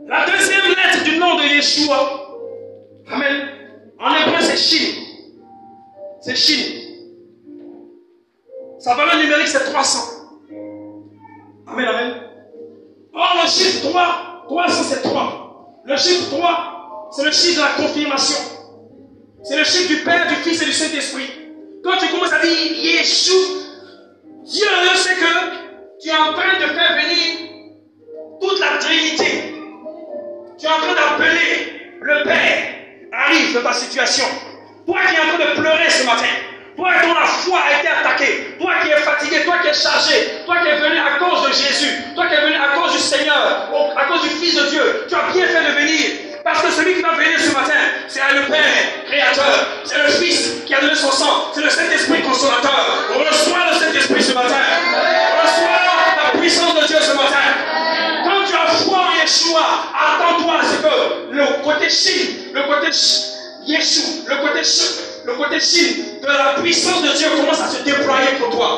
La deuxième lettre du nom de Yeshua, amen, en hébreu c'est Shin. C'est Shin. Sa valeur numérique c'est 300. Amen, amen. Or, le chiffre 3, 300 c'est 3. Le chiffre 3, c'est le chiffre de la confirmation. C'est le chiffre du Père, du Fils et du Saint-Esprit. Quand tu commences à dire Yeshua, Dieu sait que tu es en train de faire venir toute la Trinité. Tu es en train d'appeler le Père. Arrive dans ta situation. Toi qui es en train de pleurer ce matin. Toi dont la foi a été attaquée. Toi qui es fatigué. Toi qui es chargé. Toi qui es venu à cause de Jésus. Toi qui es venu à cause du Seigneur. À cause du Fils de Dieu. Tu as bien fait de venir. Parce que celui qui va venir ce matin, c'est le Père créateur. C'est le Fils qui a donné son sang. C'est le Saint-Esprit consolateur. Reçois le Saint-Esprit ce matin. Reçois la puissance de Dieu ce matin. Quand tu as foi en Yeshua, attends-toi à ce que le côté Chine, le côté Yeshua, le côté Chine de la puissance de Dieu commence à se déployer pour toi.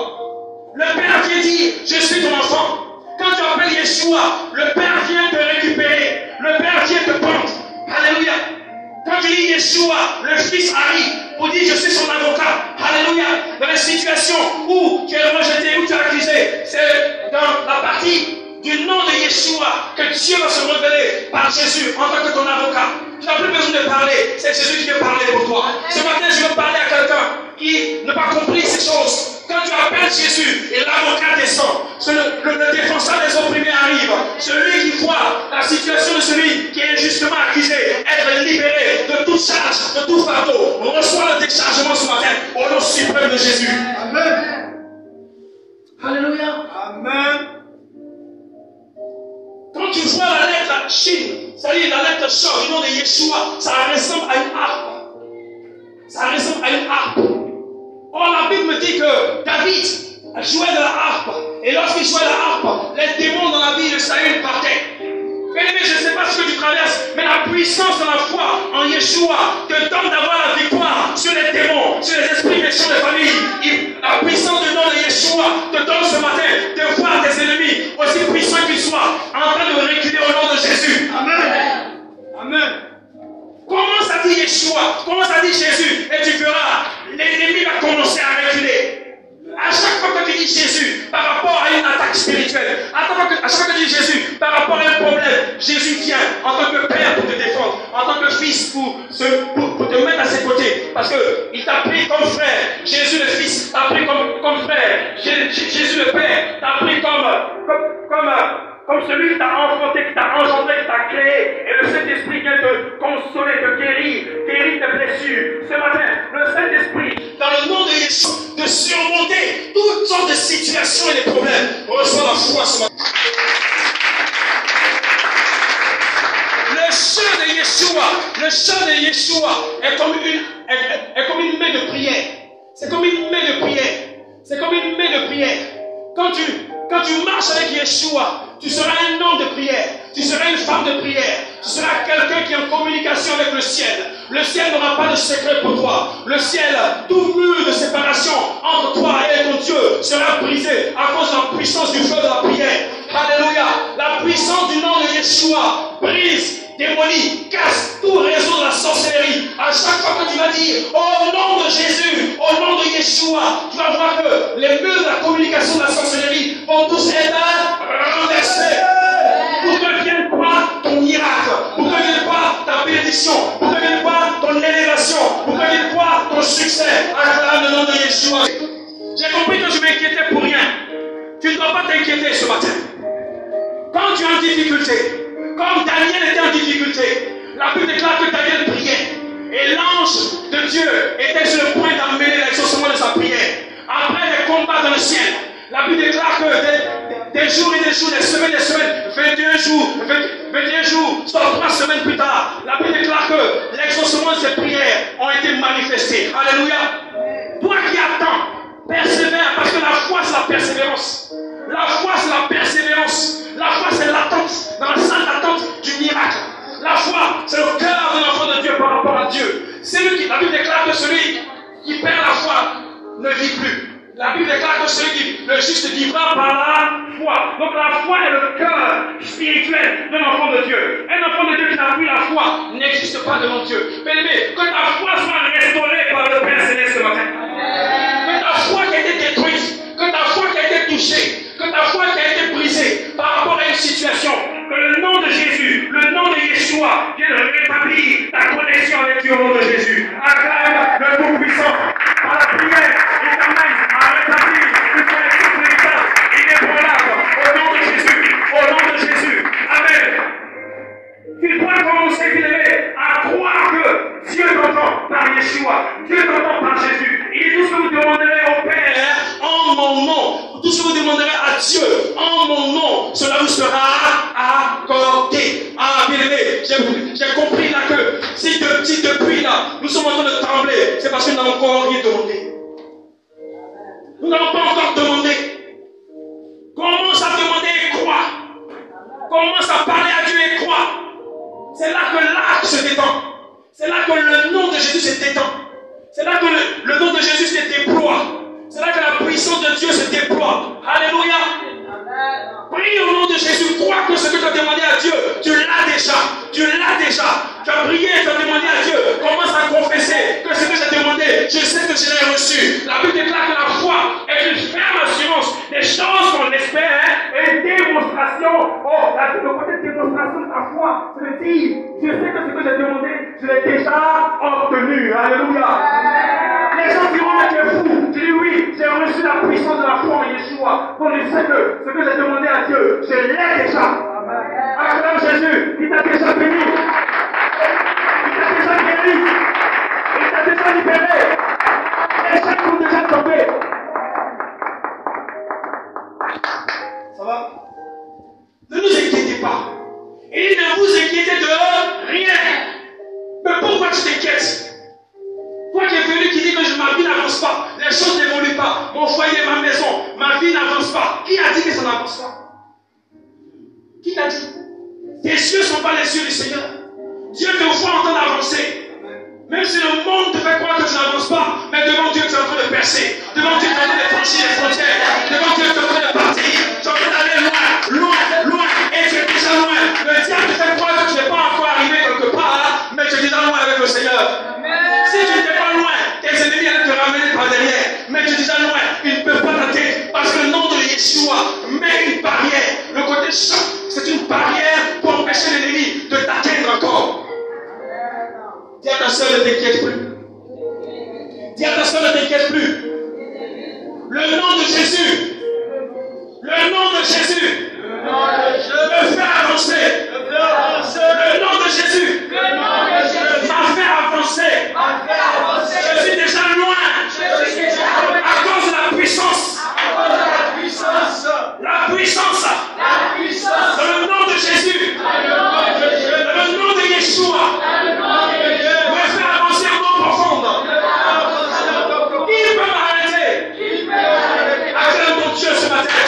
Le Père vient dire, je suis ton enfant. Quand tu appelles Yeshua, le Père vient te récupérer. Le Père vient te prendre. Alléluia. Quand tu dis Yeshua, le Fils arrive pour dire je suis son avocat. Alléluia. Dans les situations où tu es rejeté, où tu es accusé, c'est dans la partie du nom de Yeshua que Dieu va se révéler par Jésus en tant que ton avocat. Tu n'as plus besoin de parler, c'est Jésus qui veut parler pour toi. Ce matin, je veux parler à quelqu'un qui n'a pas compris ces choses. Quand tu appelles Jésus et l'avocat descend, le défenseur des opprimés arrive. Celui qui voit la situation de celui qui est injustement accusé être libéré de toute charge, de tout fardeau, reçoit le déchargement ce matin au nom suprême de Jésus. Amen. Alléluia. Amen. Quand tu vois la lettre Chine, c'est-à-dire la lettre Choc du nom de Yeshua, ça ressemble à une harpe. Ça ressemble à une harpe. Or, la Bible me dit que David jouait de la harpe. Et lorsqu'il jouait de la harpe, les démons dans la vie de Saül partaient. Bien-aimé, je ne sais pas ce que tu traverses, mais la puissance de la foi en Yeshua te donne d'avoir la victoire sur les démons, sur les esprits méchants de famille. La puissance du nom de Yeshua te donne ce matin de voir tes ennemis, aussi puissants qu'ils soient, en train de reculer au nom de Jésus. Amen. Amen. Commence à dire Yeshua, commence à dire Jésus, et tu verras, l'ennemi va commencer à reculer. À chaque fois que tu dis Jésus, par rapport à une attaque spirituelle, à chaque fois que tu dis Jésus, par rapport à un problème, Jésus vient en tant que Père pour te défendre, en tant que Fils pour te mettre à ses côtés. Parce qu'il t'a pris comme frère. Jésus le Fils t'a pris comme frère. Jésus le Père t'a pris comme celui qui t'a enfanté, qui t'a engendré, qui t'a créé. Et le Saint-Esprit vient te consoler, te guérir tes blessures. Ce matin, le Saint-Esprit, dans le nom de Jésus, de surmonter toutes sortes de situations et de problèmes. Reçois la foi ce matin. Le chant de Yeshua est comme une main de prière. C'est comme une main de prière. C'est comme une main de prière. Quand tu marches avec Yeshua, tu seras un homme de prière. Tu seras une femme de prière. Tu seras quelqu'un qui est en communication avec le ciel. Le ciel n'aura pas de secret pour toi. Le ciel, tout mur de séparation entre toi et ton Dieu sera brisé à cause de la puissance du feu de la prière. Alléluia. La puissance du nom de Yeshua brise, démolit, casse tout réseau de la sorcellerie. À chaque fois que tu vas dire au nom de Jésus, au nom de Yeshua, tu vas voir que les murs de la communication de la sorcellerie vont tous être renversés. Pour que ne vienne pas ton miracle, pour que ne vienne pas ta bénédiction, pour que ne vienne pas ton élévation, pour que ne vienne pas ton succès. Acclame le nom de Yeshua. J'ai compris que je m'inquiétais pour rien. Tu ne dois pas t'inquiéter ce matin. Quand tu es en difficulté, comme Daniel était en difficulté, la Bible déclare que Daniel priait. Et l'ange de Dieu était sur le point d'amener l'exaucement de sa prière. Après les combats dans le ciel, la Bible déclare que des jours et des jours, des semaines, 21 jours, soit 3 semaines plus tard, la Bible déclare que l'exaucement de ses prières ont été manifestés. Alléluia. Toi qui attends, persévère, parce que la foi c'est la persévérance. La foi c'est la persévérance. La foi c'est l'attente, dans la salle d'attente du miracle. La foi c'est le cœur de l'enfant de Dieu par rapport à Dieu. La Bible déclare que celui qui perd la foi ne vit plus. La Bible déclare que le juste vivra par la foi. Donc la foi est le cœur spirituel d'un enfant de Dieu. Un enfant de Dieu qui n'a plus la foi n'existe pas devant Dieu. Bien-aimé, que ta foi soit restaurée par le Père Céleste ce matin. Que ta foi qui a été détruite, que ta foi qui a été touchée, que ta foi qui a été brisée, tout ce que vous demanderez à Dieu en mon nom, cela vous sera accordé. Ah, bien aimé, j'ai compris là que si depuis là, nous sommes en train de trembler, c'est parce que nous n'avons encore rien demandé. Nous n'avons pas encore demandé. Commence à demander et croire. Commence à parler à Dieu et croire. C'est là que l'arche se détend. C'est là que le nom de Jésus se détend. C'est là que le nom de Jésus se déploie. C'est là que la puissance de Dieu se déploie. Alléluia. Prie au nom de Jésus. Crois que ce que tu as demandé à Dieu, tu l'as déjà. Tu l'as déjà. Tu as prié, tu as demandé à Dieu. Commence à confesser que ce que j'ai demandé, je sais que je l'ai reçu. La Bible déclare que la foi est une ferme assurance des choses qu'on espère et une démonstration. Oh, le côté de démonstration de ta foi, c'est de dire, je sais que ce que j'ai demandé, je l'ai déjà obtenu. Alléluia. Les gens diront, mais tu es fou. Tu dis oui, j'ai reçu la puissance de la foi en Yeshua. Donc je sais que ce que j'ai demandé à Dieu, je l'ai déjà. Acclame Jésus, il t'a déjà béni. Il t'a déjà guéri. Il t'a déjà libéré. Les chaînes sont déjà tombées. Ça va? Ne nous inquiétez pas. Et ne vous inquiétez de rien. Mais pourquoi tu t'inquiètes? Toi qui es venu qui dit que ma vie n'avance pas, les choses n'évoluent pas, mon foyer, ma maison, ma vie n'avance pas. Qui a dit que ça n'avance pas? Qui t'a dit? Tes yeux ne sont pas les yeux du Seigneur. Dieu te voit en train d'avancer. Même si le monde te fait croire que tu n'avances pas, mais devant Dieu tu es en train de percer. Devant Dieu tu es en train de franchir les frontières. Devant Dieu tu es en train de partir. Tu es en train d'aller loin, loin, loin. Et tu es déjà loin. Le diable te fait croire que tu n'es pas encore arrivé quelque part, mais tu es déjà loin avec le Seigneur. Si tu n'étais pas loin, tes ennemis allaient te ramener par derrière. Mais tu es déjà loin. Ils ne peuvent pas t'atteindre. Parce que le nom de Yeshua met une barrière. Le côté choc, c'est une barrière pour empêcher l'ennemi de t'atteindre encore. Dis à ta soeur, ne t'inquiète plus. Dis à ta soeur, ne t'inquiète plus. Le nom de Jésus. Le nom de Jésus. Me fait avancer. Le nom de Jésus. M'a fait avancer. Je suis déjà loin. À cause de la puissance. La puissance. Dans le nom de Jésus. Dans le nom de Yeshua. Me fait avancer en eau profonde. Qui peut m'arrêter? Acclame ton Dieu ce matin.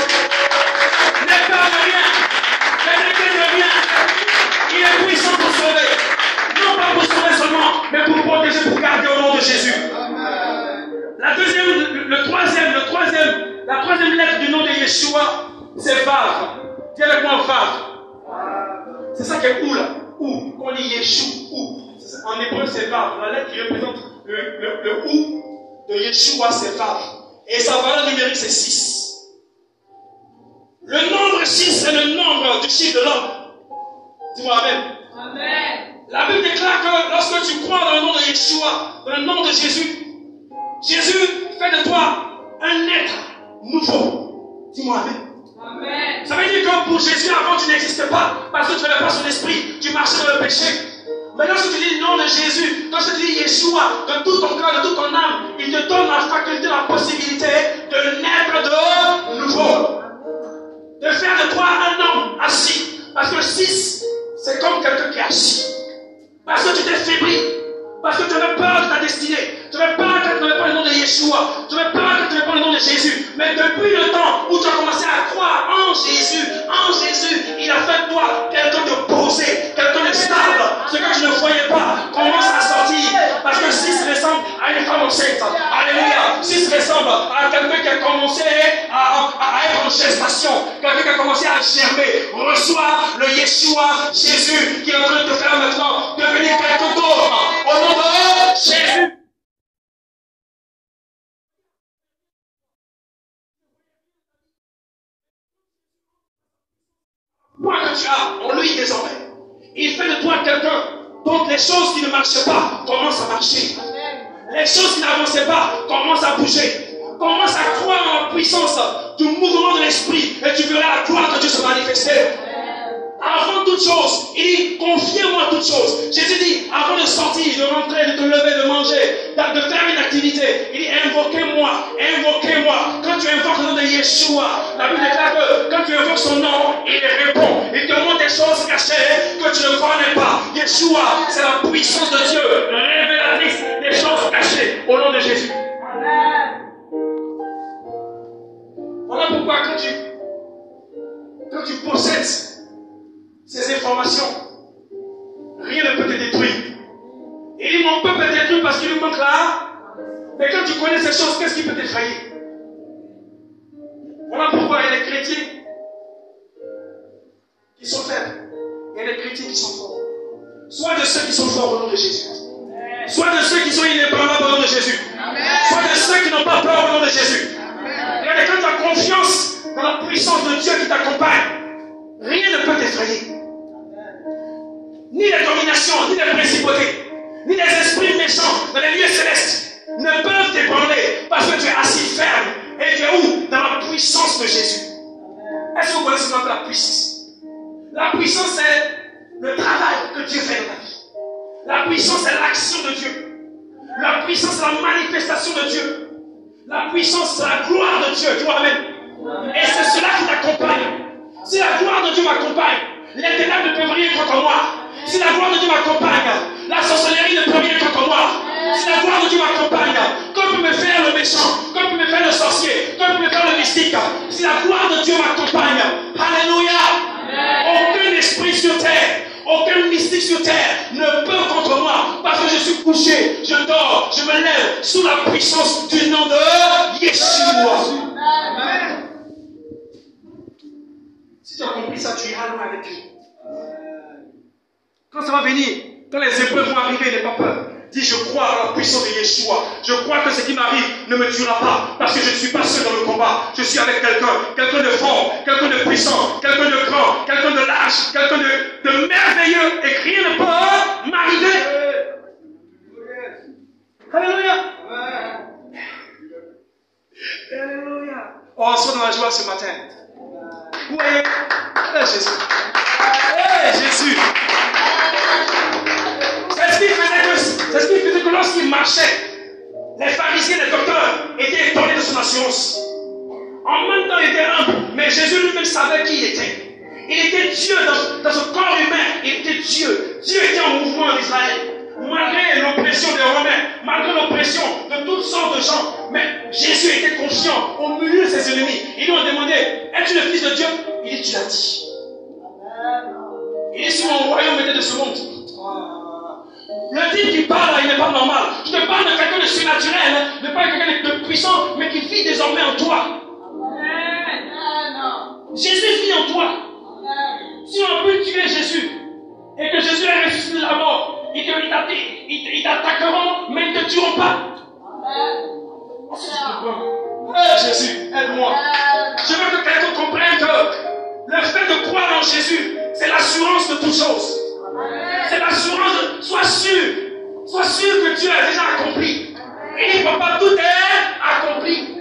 N'aie peur de rien. Ne t'inquiète de rien. Il est puissant pour sauver. Non pas pour sauver seulement, mais pour protéger, pour garder au nom de Jésus. La troisième lettre du nom de Yeshua, c'est Vav. Dis avec moi Vav. C'est ça qui est ou là. Ou. On dit Yeshua. Ou. En hébreu, c'est Vav. La lettre qui représente le ou de Yeshua, c'est Vav. Et sa valeur numérique, c'est 6. Le nombre 6, c'est le nombre du chiffre de l'homme. Dis-moi Amen. Amen. La Bible déclare que lorsque tu crois dans le nom de Yeshua, dans le nom de Jésus, Jésus fait de toi un être nouveau. Dis-moi Amen. Amen. Ça veut dire que pour Jésus, avant, tu n'existais pas parce que tu n'avais pas son esprit. Tu marchais dans le péché. Mais lorsque tu dis le nom de Jésus, lorsque tu dis Yeshua, de tout ton cœur, de toute ton âme, il te donne la faculté, la possibilité de naître de nouveau. De faire de toi un homme assis. Parce que 6, c'est comme quelqu'un qui est assis. Parce que tu t'es faibli. Parce que tu avais peur de ta destinée. Tu avais peur que tu n'avais pas le nom de Yeshua. Tu avais peur que tu n'avais pas le nom de Jésus. Mais depuis le temps où tu as commencé à croire en Jésus, il a fait de toi quelqu'un de posé, quelqu'un de stable. Ce que tu ne voyais pas commence à sortir. Parce que 6 ressemble à une femme enceinte. Alléluia. 6 ressemble à quelqu'un qui a commencé à être en gestation. Quelqu'un qui a commencé à germer. Reçois le Yeshua, Jésus, qui est en train de te faire maintenant devenir quelqu'un d'autre. Au nom de Jésus. Quoi que tu as en lui désormais, il fait de toi quelqu'un dont les choses qui ne marchaient pas commencent à marcher. Les choses qui n'avançaient pas commencent à bouger. Commence à croire en la puissance du mouvement de l'esprit et tu verras la gloire de Dieu se manifester. Avant toutes choses. Il dit, confiez-moi toutes choses. Jésus dit, avant de sortir, de rentrer, de te lever, de manger, de faire une activité, il dit, invoquez-moi, invoquez-moi. Quand tu invoques le nom de Yeshua, la Bible déclare que quand tu invoques son nom, il répond. Il te montre des choses cachées que tu ne connais pas. Yeshua, c'est la puissance de Dieu, révélatrice des choses cachées au nom de Jésus. Voilà pourquoi quand tu possèdes ces informations, rien ne peut te détruire. Il dit, mon peuple est détruit parce qu'il lui manque là. Mais quand tu connais ces choses, qu'est-ce qui peut t'effrayer? Voilà pourquoi il y a des chrétiens qui sont faibles. Il y a des chrétiens qui sont forts. Soit de ceux qui sont forts au nom de Jésus. Soit de ceux qui sont inébranlables au nom de Jésus. Soit de ceux qui n'ont pas peur au nom de Jésus. Regardez, quand tu as confiance dans la puissance de Dieu qui t'accompagne, rien ne peut t'effrayer. Ni les dominations, ni les principautés, ni les esprits méchants dans les lieux célestes ne peuvent t'ébranler parce que tu es assis ferme. Et tu es où? Dans la puissance de Jésus. Est-ce que vous connaissez ce qu'on appelle la puissance? La puissance, c'est le travail que Dieu fait dans ta vie. La puissance, c'est l'action de Dieu. La puissance, c'est la manifestation de Dieu. La puissance, c'est la gloire de Dieu. Tu vois, amen. Et c'est cela qui t'accompagne. Si la gloire de Dieu m'accompagne, les ténèbres ne peuvent rien contre moi. Si la gloire de Dieu m'accompagne, la sorcellerie ne peut rien contre moi. Si la gloire de Dieu m'accompagne, qu'on peut me faire le méchant, qu'on peut me faire le sorcier, qu'on peut me faire le mystique. Si la gloire de Dieu m'accompagne, alléluia. Aucun esprit sur terre, aucun mystique sur terre ne peut contre moi parce que je suis couché, je dors, je me lève sous la puissance du nom de Yeshua. Amen. Si tu as compris ça, tu iras loin avec lui. Quand ça va venir, quand les épreuves vont arriver, n'aie pas peur. Dis, je crois à la puissance de Yeshua. Je crois que ce qui m'arrive ne me tuera pas. Parce que je ne suis pas seul dans le combat. Je suis avec quelqu'un de fort, quelqu'un de puissant, quelqu'un de grand, quelqu'un de large, quelqu'un de merveilleux. Et rien ne peut m'arriver. Alléluia. Alléluia. Oh, sois dans la joie ce matin. Oui. Hey, Jésus. Hey, Jésus. C'est ce qui faisait que lorsqu'il marchait, les pharisiens, les docteurs étaient étonnés de son assurance. En même temps, il était humble, mais Jésus lui-même savait qui il était. Il était Dieu dans son corps humain. Il était Dieu. Dieu était en mouvement en Israël. Malgré l'oppression des Romains, malgré l'oppression de toutes sortes de gens, mais Jésus était confiant au milieu de ses ennemis. Ils lui ont demandé, es-tu le Fils de Dieu? Il dit, tu l'as dit. Il est sur mon royaume était de ce monde. Le type qui parle là, il n'est pas normal. Je te parle de quelqu'un de surnaturel, hein, de pas quelqu'un de puissant, mais qui vit désormais en toi. Jésus vit en toi. Si on peut tuer Jésus, et que Jésus est ressuscité de la mort, ils t'attaqueront, mais ils ne te tueront pas. Jésus, aide-moi. Je veux que quelqu'un comprenne que le fait de croire en Jésus, c'est l'assurance de toutes choses. C'est l'assurance de... Sois sûr que Dieu a déjà accompli. Il dit, papa, tout est accompli.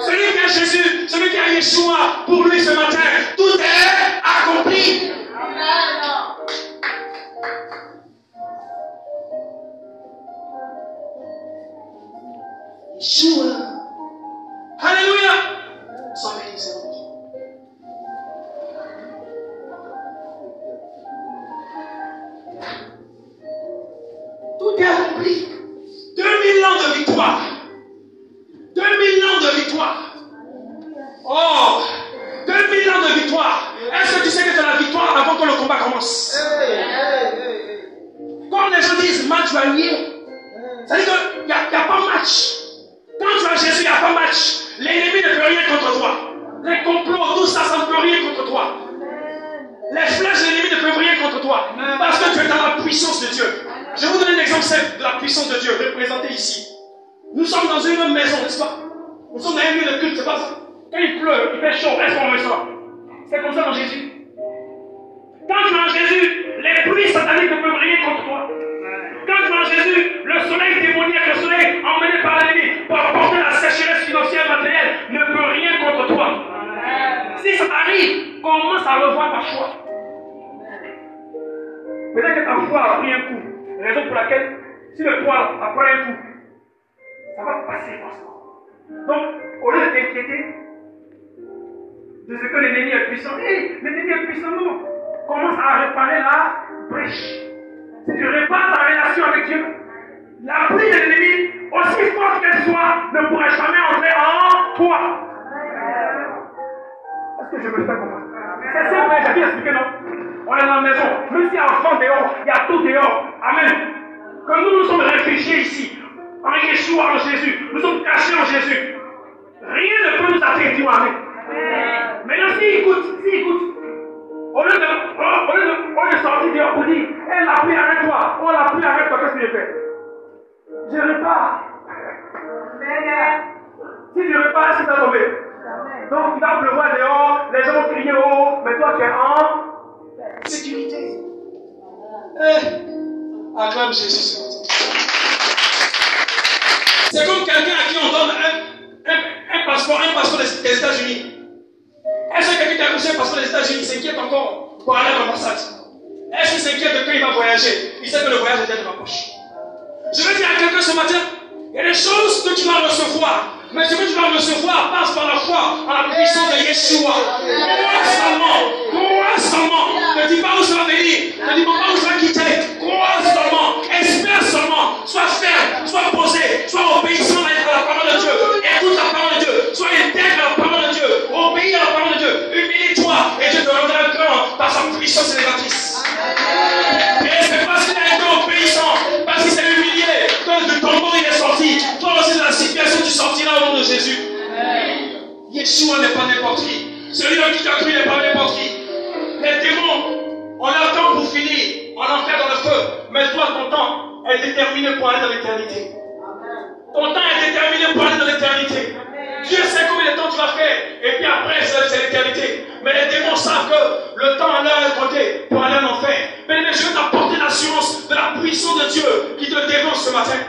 Celui qui a Jésus, celui qui a Yeshua, pour lui ce matin, tout est accompli. Yeshua. Alléluia. Sois béni, Seigneur. Tout est accompli. 2000 ans de victoire. 2000 ans de victoire. Oh, 2000 ans de victoire. Est-ce que tu sais que tu as la victoire avant que le combat commence? Comme les gens disent, match va lier. C'est-à-dire qu'il n'y a pas match. Quand tu as Jésus, il n'y a pas match. L'ennemi ne peut rien contre toi. Les complots, tout ça, ça ne peut rien contre toi. Les flèches de l'ennemi ne peuvent rien contre toi. Parce que tu es dans la puissance de Dieu. Je vais vous donner un exemple simple de la puissance de Dieu représentée ici. Nous sommes dans une maison, n'est-ce pas? Nous sommes dans un lieu de culte, c'est pas ça? Quand il pleut, il fait chaud, est-ce qu'on ressent? C'est comme ça dans Jésus. Quand tu es en Jésus, les pluies sataniques ne peuvent rien contre toi. Quand tu es en Jésus, le soleil démoniaque, le soleil emmené par l'ennemi pour apporter la sécheresse financière matérielle ne peut rien contre toi. Si ça t'arrive, commence à revoir ta foi. Peut-être que ta foi a pris un coup. Raison pour laquelle, si le toit, ça prend un coup, ça va passer forcément. Donc, au lieu de t'inquiéter de ce que l'ennemi est puissant, l'ennemi est puissant, non. Commence à réparer la brèche. Si tu répares ta relation avec Dieu, la pluie de l'ennemi, aussi forte qu'elle soit, ne pourra jamais entrer en toi. Est-ce que je me fais comprendre? C'est simple, j'ai bien expliqué, non? On est dans la maison, même s'il y a un vent dehors, il y a tout dehors. Amen. Que nous sommes réfugiés ici, en Yeshua, en Jésus. Nous sommes cachés en Jésus. Rien ne peut nous atteindre, dis-moi amen. Maintenant, s'il écoute, au lieu de sortir dehors pour dire, la pluie arrête-toi, la pluie arrête-toi, qu'est-ce que je fais? Je répare. Si tu répares, c'est ça tomber. Donc, il va pleuvoir dehors, les gens vont crier haut, mais toi, tu es en sécurité. Acclame Jésus. C'est comme quelqu'un à qui on donne un passeport des États-Unis. Est-ce que quelqu'un qui a reçu un passeport des États-Unis s'inquiète encore pour aller à l'ambassade? Est-ce qu'il s'inquiète de quand il va voyager? Il sait que le voyage est déjà de ma poche. Je veux dire à quelqu'un ce matin, il y a des choses que tu dois recevoir. Mais ce que tu dois recevoir passe par la foi en la puissance de Yeshua. Crois seulement. Ne dis pas où ça va venir. Ne dis pas où ça va quitter. Crois seulement. Espère seulement. Sois ferme. Sois posé. Sois obéissant à la parole de Dieu. Écoute la parole de Dieu. Sois intègre à la parole de Dieu. Obéis à la parole de Dieu. Humilie-toi et Dieu te rendra grand par sa puissance élévatrice. Et c'est parce qu'il a été obéissant, parce qu'il s'est humilié, que du tombeau il est sorti. Toi aussi dans la situation tu sortiras au nom de Jésus. Yeshua n'est pas n'importe qui. Celui qui t'a cru n'est pas n'importe qui. Les démons, on a le temps pour finir, on enfer dans le feu. Mais toi, ton temps est déterminé pour aller dans l'éternité. Ton temps est déterminé pour aller dans l'éternité. Dieu sait combien de temps tu vas faire. Et puis après, c'est l'éternité. Mais les démons savent que le temps à leur est compté pour aller en enfer. Mais je veux t'apporter l'assurance de la puissance de Dieu qui te dévore ce matin.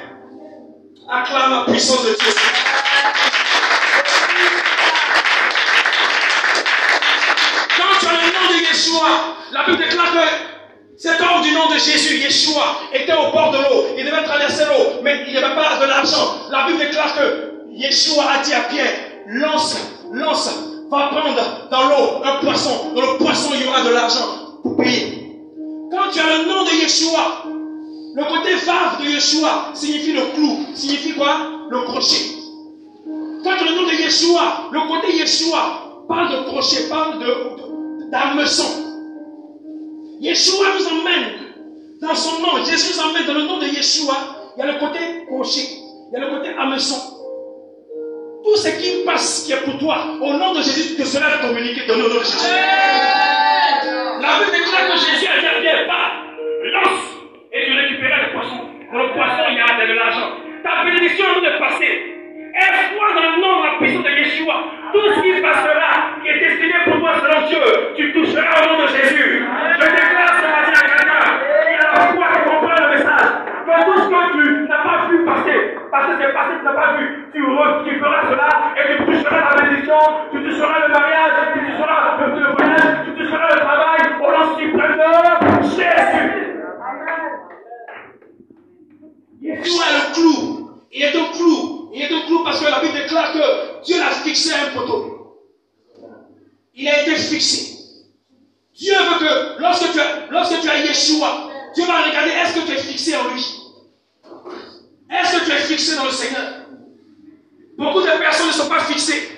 Acclame la puissance de Dieu. Quand tu as le nom de Yeshua, la Bible déclare que cet homme du nom de Jésus, Yeshua, était au bord de l'eau. Il devait traverser l'eau, mais il n'y avait pas de l'argent. La Bible déclare que Yeshua a dit à Pierre, lance, va prendre dans l'eau un poisson. Dans le poisson, il y aura de l'argent pour payer. Quand tu as le nom de Yeshua, le côté vague de Yeshua signifie le clou. Signifie quoi? Le crochet. Quand tu as le nom de Yeshua, le côté Yeshua parle de crochet, parle d'hameçon. Yeshua nous emmène dans son nom. Jésus nous emmène dans le nom de Yeshua. Il y a le côté crochet. Il y a le côté hameçon. Tout ce qui passe, qui est pour toi, au nom de Jésus, que cela est communiqué dans le nom de Jésus. La Bible déclare que Jésus a dit à Pierre, lance et tu récupéreras le poisson. Dans le poisson, il y a de l'argent. Ta bénédiction est en train de passer. Aie-toi dans le nom de la puissance de Yeshua. Tout ce qui passera, qui est destiné pour toi selon Dieu, tu toucheras au nom de Jésus. Je déclare ce matin à quelqu'un qui a la foi qui comprend le message. Que tout ce que tu n'as pas vu passer, parce que c'est passé, tu n'as pas vu, tu feras cela et tu toucheras la bénédiction, tu toucheras le mariage, tu toucheras le voyage, tu toucheras le travail au nom suprême de Jésus. Yeshua est le clou. Il est un clou. Il est un clou parce que la Bible déclare que Dieu l'a fixé à un poteau. Il a été fixé. Dieu veut que lorsque tu as Yeshua, Dieu va regarder est-ce que tu es fixé en lui. Est-ce que tu es fixé dans le Seigneur? Beaucoup de personnes ne sont pas fixées.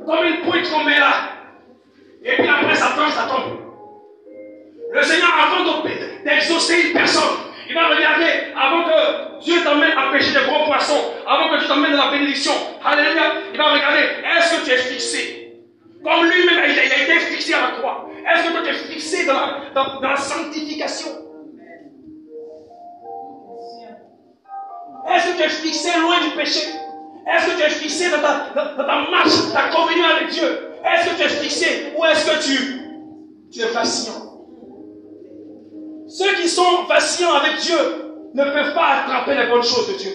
Comme une pointe qu'on met là. Et puis après ça tombe. Le Seigneur, avant d'exaucer une personne, il va regarder, avant que Dieu t'emmène à pêcher des gros poissons, avant que tu t'emmènes dans la bénédiction, alléluia, il va regarder, est-ce que tu es fixé? Comme lui-même, il a été fixé à la croix. Est-ce que tu es fixé dans la sanctification? Est-ce que tu es fixé loin du péché? Est-ce que tu es fixé dans ta marche, ta communion avec Dieu? Est-ce que tu es fixé ou est-ce que tu es vacillant? Ceux qui sont vacillants avec Dieu ne peuvent pas attraper les bonnes choses de Dieu.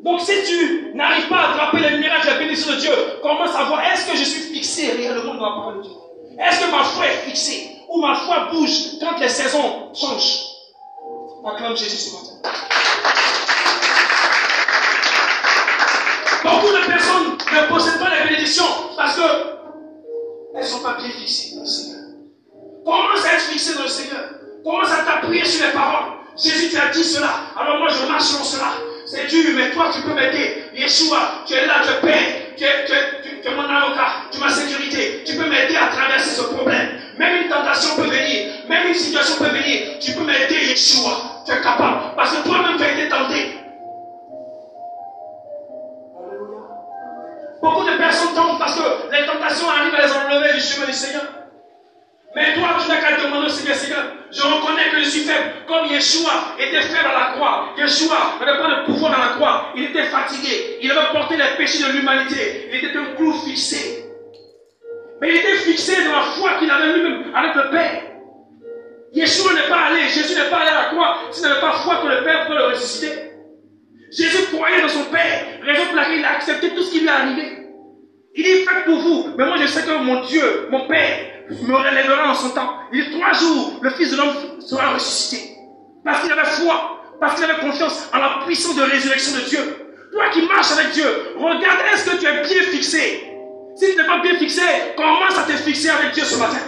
Donc si tu n'arrives pas à attraper les miracles, les bénédictions de Dieu, commence à voir, est-ce que je suis fixé réellement dans la parole de Dieu? Est-ce que ma foi est fixée? Ou où ma foi bouge quand les saisons changent. Acclame Jésus ce matin. Beaucoup de personnes ne possèdent pas la bénédiction parce qu'elles ne sont pas bien fixées dans le Seigneur. Commence à être fixé dans le Seigneur. Commence à t'appuyer sur les paroles. Jésus, tu as dit cela. Alors moi, je marche dans cela. C'est dur, mais toi, tu peux m'aider. Yeshua, tu es là, tu es Père. Tu es mon avocat. Tu es ma sécurité. Tu peux m'aider à traverser ce problème. Même une tentation peut venir. Même une situation peut venir. Tu peux m'aider, Yeshua. Tu es capable. Parce que toi-même, tu as été tenté. Beaucoup de personnes tombent parce que les tentations arrivent à les enlever du chemin du Seigneur. Mais toi, tu n'as qu'à demander au Seigneur, Seigneur, je reconnais que je suis faible. Comme Yeshua était faible à la croix. Yeshua n'avait pas de pouvoir à la croix. Il était fatigué. Il avait porté les péchés de l'humanité. Il était un clou fixé. Mais il était fixé dans la foi qu'il avait lui-même avec le Père. Yeshua n'est pas allé, Jésus n'est pas allé à la croix s'il n'avait pas foi que le Père peut le ressusciter. Jésus croyait dans son Père, raison pour laquelle il a accepté tout ce qui lui est arrivé. Il dit, faites pour vous, mais moi je sais que mon Dieu, mon Père, me relèvera en son temps. Il dit, 3 jours, le Fils de l'homme sera ressuscité. Parce qu'il avait foi, parce qu'il avait confiance en la puissance de résurrection de Dieu. Toi qui marches avec Dieu, regarde, est-ce que tu es bien fixé? Si tu n'es pas bien fixé, commence à te fixer avec Dieu ce matin.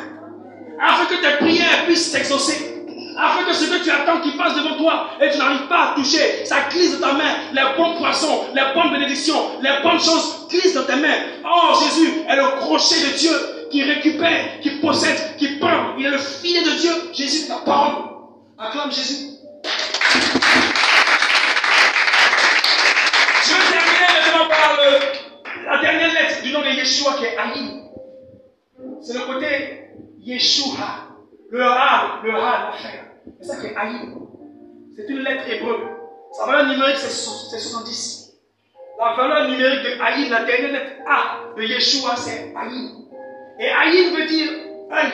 Afin que tes prières puissent s'exaucer. Afin que ce que tu attends qui passe devant toi et tu n'arrives pas à toucher, ça glisse dans ta main. Les bons poissons, les bonnes bénédictions, les bonnes choses glissent dans tes mains. Oh, Jésus est le crochet de Dieu qui récupère, qui possède, qui peint. Il est le filet de Dieu. Jésus, ta parole. Acclame Jésus. Je vais terminer maintenant par la dernière lettre du nom de Yeshua qui est Aïe. C'est le côté Yeshua. Le Ha, la fin. C'est ça qui est Aïe. C'est une lettre hébreu. Sa valeur numérique, c'est 70. La valeur numérique de Aïe, la dernière lettre A de Yeshua, c'est Aïe. Et Aïe veut dire œil.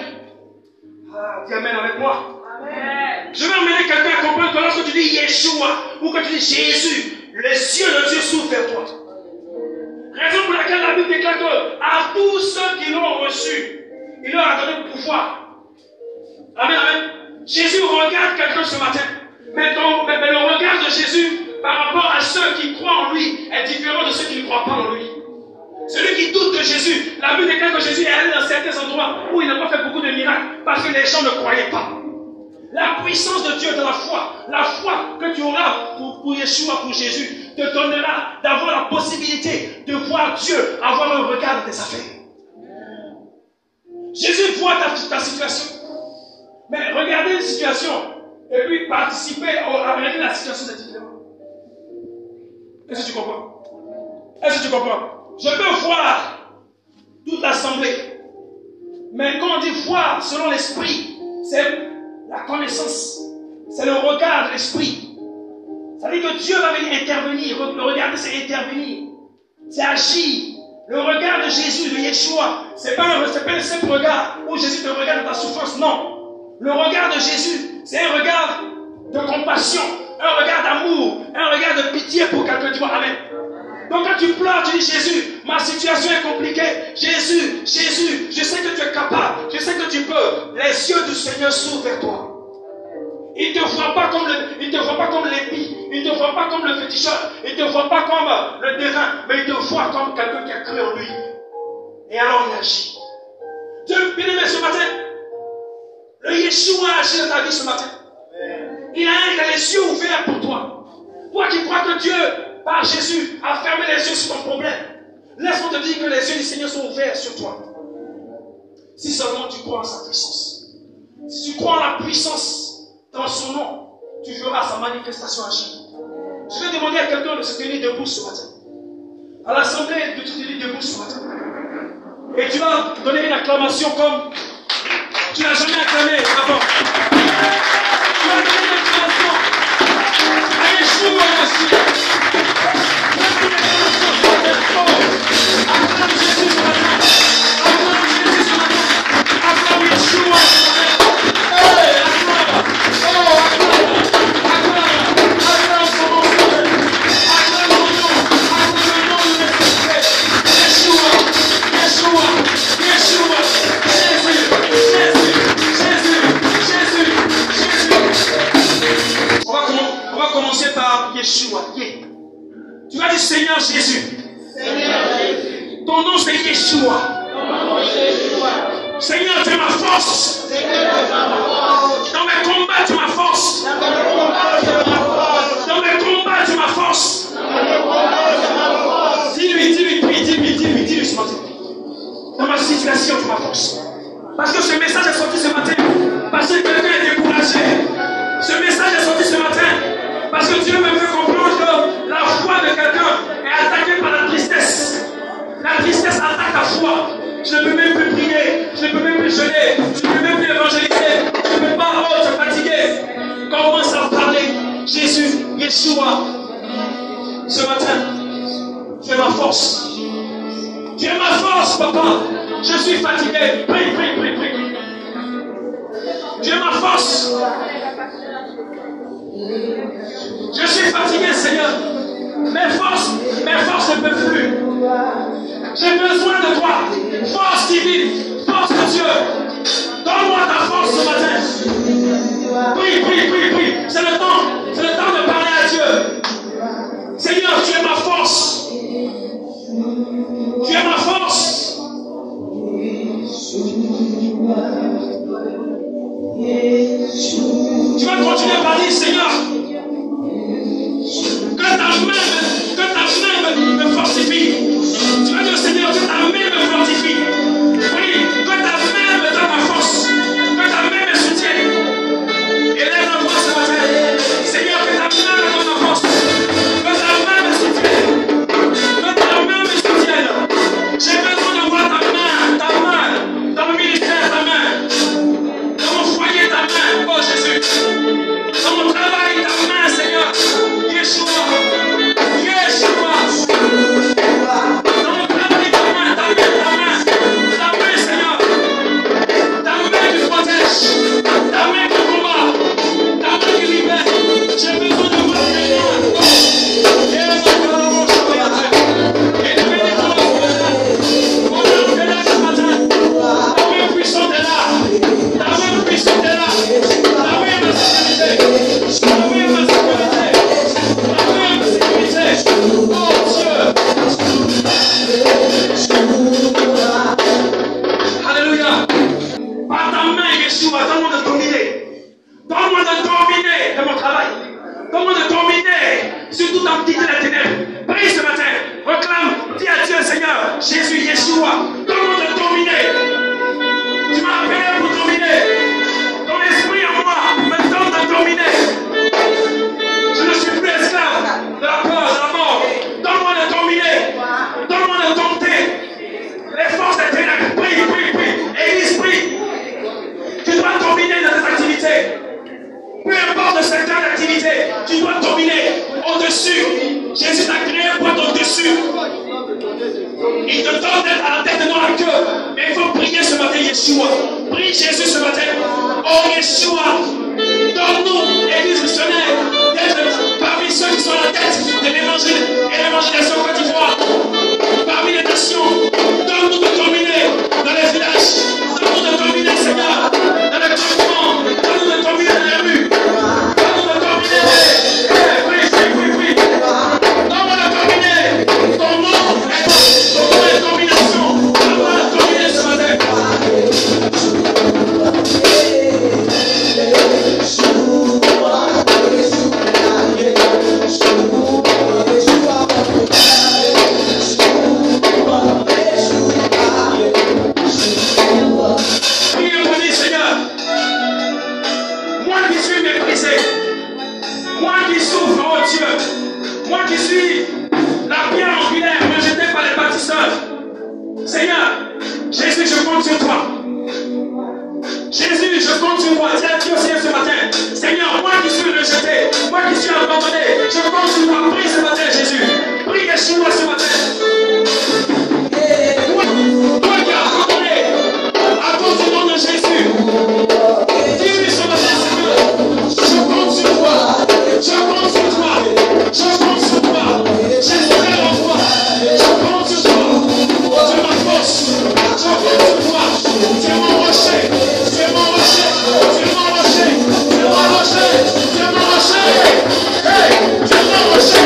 Ah, dis Amen avec moi. Amen. Je vais emmener quelqu'un à comprendre que lorsque tu dis Yeshua ou que tu dis Jésus, les cieux de Dieu s'ouvrent vers toi. Raison pour laquelle la Bible déclare que à tous ceux qui l'ont reçu, il leur a donné le pouvoir. Amen, amen. Jésus regarde quelqu'un ce matin. Mais le regard de Jésus par rapport à ceux qui croient en lui est différent de ceux qui ne croient pas en lui. Celui qui doute de Jésus, la Bible déclare que Jésus est allé dans certains endroits où il n'a pas fait beaucoup de miracles parce que les gens ne croyaient pas. La puissance de Dieu dans la foi que tu auras pour Yeshua, pour Jésus, te donnera d'avoir la possibilité de voir Dieu, avoir un regard de tes affaires. Jésus voit ta situation. Mais regardez une situation et puis participer à régler la situation des différents. Est-ce que tu comprends? Est-ce que tu comprends? Je peux voir toute l'assemblée. Mais quand on dit voir selon l'esprit, c'est la connaissance. C'est le regard de l'esprit. Ça veut dire que Dieu va venir intervenir. Le regarder, c'est intervenir. C'est agir. Le regard de Jésus, de Yeshua, c'est pas un simple regard où Jésus te regarde dans ta souffrance. Non. Le regard de Jésus, c'est un regard de compassion, un regard d'amour, un regard de pitié pour quelqu'un. Tu vois, amen. Donc quand tu pleures, tu dis Jésus, ma situation est compliquée. Jésus, je sais que tu es capable, je sais que tu peux. Les yeux du Seigneur s'ouvrent vers toi. Il ne te voit pas comme l'épi, il ne te voit pas comme le féticheur, il ne te voit pas comme le devin, mais il te voit comme quelqu'un qui a cru en lui. Et alors il agit. Dieu, bien aimé, ce matin, le Yeshua agit dans ta vie ce matin. Il a les yeux ouverts pour toi. Toi qui crois que Dieu, par Jésus, a fermé les yeux sur ton problème, laisse-moi te dire que les yeux du Seigneur sont ouverts sur toi. Si seulement tu crois en sa puissance. Si tu crois en la puissance dans son nom, tu verras sa manifestation agir. Je vais demander à quelqu'un de se tenir debout ce matin. À l'assemblée, de te tenir debout ce matin. Et tu vas donner une acclamation comme tu n'as jamais acclamé avant. Tu vas donner une acclamation à Yeshua aussi. Acclame Jésus ce matin. Acclame Jésus ce matin. Acclame Yeshua ce matin. Jésus, Seigneur Jésus. Ton nom c'est Yeshua. Seigneur, tu es ma force. Dans mes combats, tu es ma force. Dans mes combats, tu es ma force. Dis-lui ce matin. Dans ma situation, tu es ma force. Parce que ce message est sorti ce matin. Parce que quelqu'un est découragé. Ce message est sorti ce matin. Parce que Dieu me fait comprendre que la foi de quelqu'un est attaquée par la tristesse. La tristesse attaque la foi. Je ne peux même plus prier. Je ne peux même plus jeûner. Je ne peux même plus évangéliser. Je ne peux pas. Oh, je suis fatigué. Commence à parler. Jésus, Yeshua. Ce matin, tu es ma force. Tu es ma force, papa. Je suis fatigué. Prie. Tu es ma force. Je suis fatigué, Seigneur. Mes forces ne peuvent plus. J'ai besoin de toi. Force divine, force de Dieu. Donne-moi ta force ce matin. Prie. C'est le temps de parler à Dieu. Seigneur, tu es ma force. Tu es ma force. Tu vas continuer par dire, Seigneur, que ta main me fortifie. Tu vas dire, Seigneur, que ta main me fortifie. Oui, que ta main me donne ma force. Que ta main me soutienne. Élève la voix ce matin. Seigneur, que ta main me donne ma force. Que ta main me soutienne. Que ta main me soutienne. J'ai besoin de voir ta main. Dans le ministère, ta main. Dans mon foyer, ta main. Oh Jésus. Dans mon travail, ta main, Seigneur. Yeshua. Dans mon travail, ta main, Seigneur. Ta main qui protège. Ta main qui combat. Ta main qui libère. J'ai besoin de voir ta main. Et de venir dans le monde. On est là ce matin. Ta main puissante est là. Ta main puissante est là. Ta main ma sécurité. Ta main ma sécurité. Ta main ma sécurité. Oh Dieu. Alléluia. Par ta main, Yeshua, donne-moi de dominer. Donne-moi de dominer de mon travail. Donne-moi de dominer sur toute entité des ténèbres. Prie ce matin. Reclame. Dis à Dieu, Seigneur, Jésus, Yeshua. Donne-moi de dominer. Tu m'as appelé pour dominer. Ton esprit en moi me donne de dominer. Je ne suis plus esclave de la peur, de la mort. Donne-moi de dominer. Donne-moi de dompter les forces des ténèbres. Prie. Et l'esprit, tu dois dominer dans tes activités. Peu importe le secteur d'activité, tu dois dominer au-dessus. Jésus t'a créé pour être au-dessus. Il te donne d'être à la tête et non à la queue. Mais il faut prier ce matin, Yeshua. Prie Jésus ce matin. Oh Yeshua, donne-nous, Église missionnaire, d'être parmi ceux qui sont à la tête de l'évangile et l'évangélisation Côte d'Ivoire. Parmi les nations, donne-nous de dominer dans les villages. Donne-nous de dominer, Seigneur, dans les campements. Donne-nous de dominer dans les rues. Donne-nous de dominer. Oui. Donne-moi de dominer. Ton nom est domination. Donne-moi de dominer ce matin. Seigneur, Jésus, je compte sur toi. Jésus, je compte sur toi. Dis à Dieu aussi ce matin. Seigneur, moi qui suis rejeté, moi qui suis abandonné, je compte sur toi. Prie ce matin, Jésus. Prie Yeshua ce matin. Toi qui as abandonné à cause du nom de Jésus. Dis-lui ce matin, Seigneur. Je compte sur toi. Je compte sur toi. Je compte sur toi. J'espère en toi. Je compte sur toi. Tu es ma force. Je compte sur toi. Tu es mon rocher. Tu es mon rocher. Tu es mon rocher. Tu es mon rocher. Tu es mon rocher. Hey, tu es mon rocher.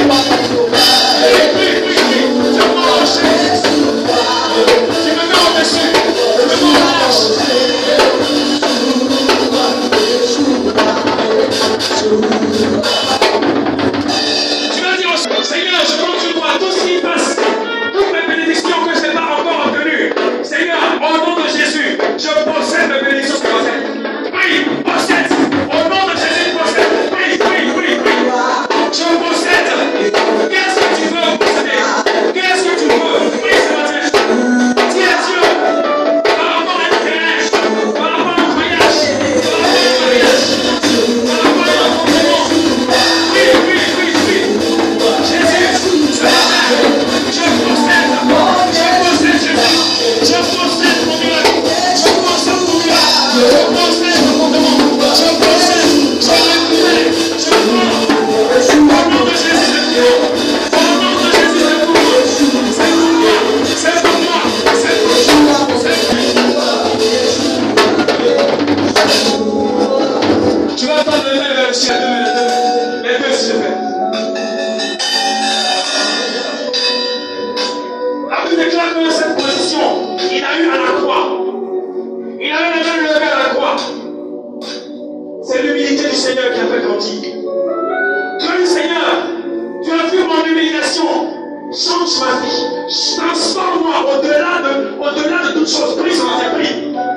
chose. Prie ce matin, prie.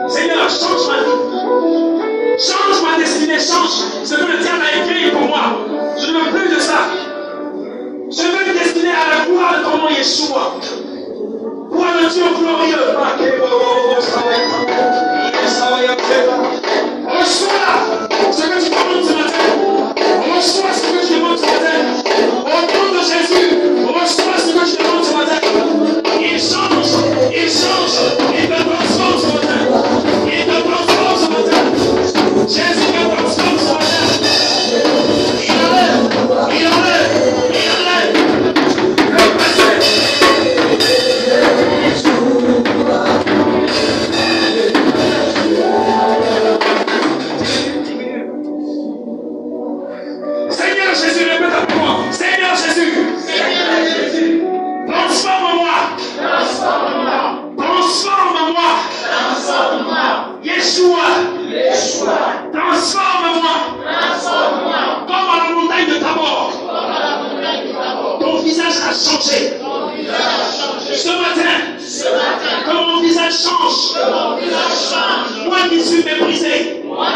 Seigneur, change ma vie. Change ma destinée, change ce que le diable a écrit pour moi. Je ne veux plus de ça. Je veux me destiner à la gloire de ton nom, Yeshua. Pour un Dieu glorieux. Reçois ce que tu demandes ce matin. Reçois ce que tu demandes ce matin. Au nom de Jésus, reçois ce que tu demandes ce matin. Il change, il te transforme ce matin. Il te transforme ce matin. Jésus te transforme ce matin. Il enlève le passé. Seigneur Jésus, répète après moi. Seigneur Jésus, transforme-moi. Yeshua, transforme-moi. Comme à la montagne de Tabor. Ton visage a changé. Ce matin, que mon visage change. Moi qui suis méprisé. Moi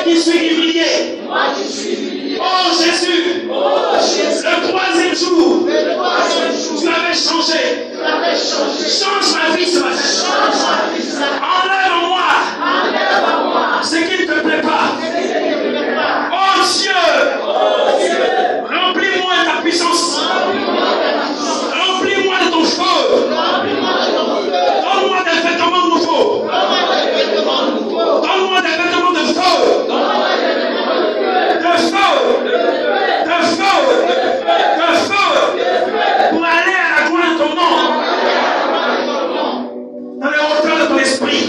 qui suis humilié. Oh Jésus, le troisième jour, tu avais changé. Change ma vie ce matin. Enlève en moi ce qui ne te plaît pas. Oh Dieu, remplis-moi de ta puissance. Remplis-moi de ton feu. Donne-moi des vêtements nouveaux. Donne-moi des vêtements de feu. De feu. Pour aller à la gloire de ton nom. Dans les hauteurs de ton esprit.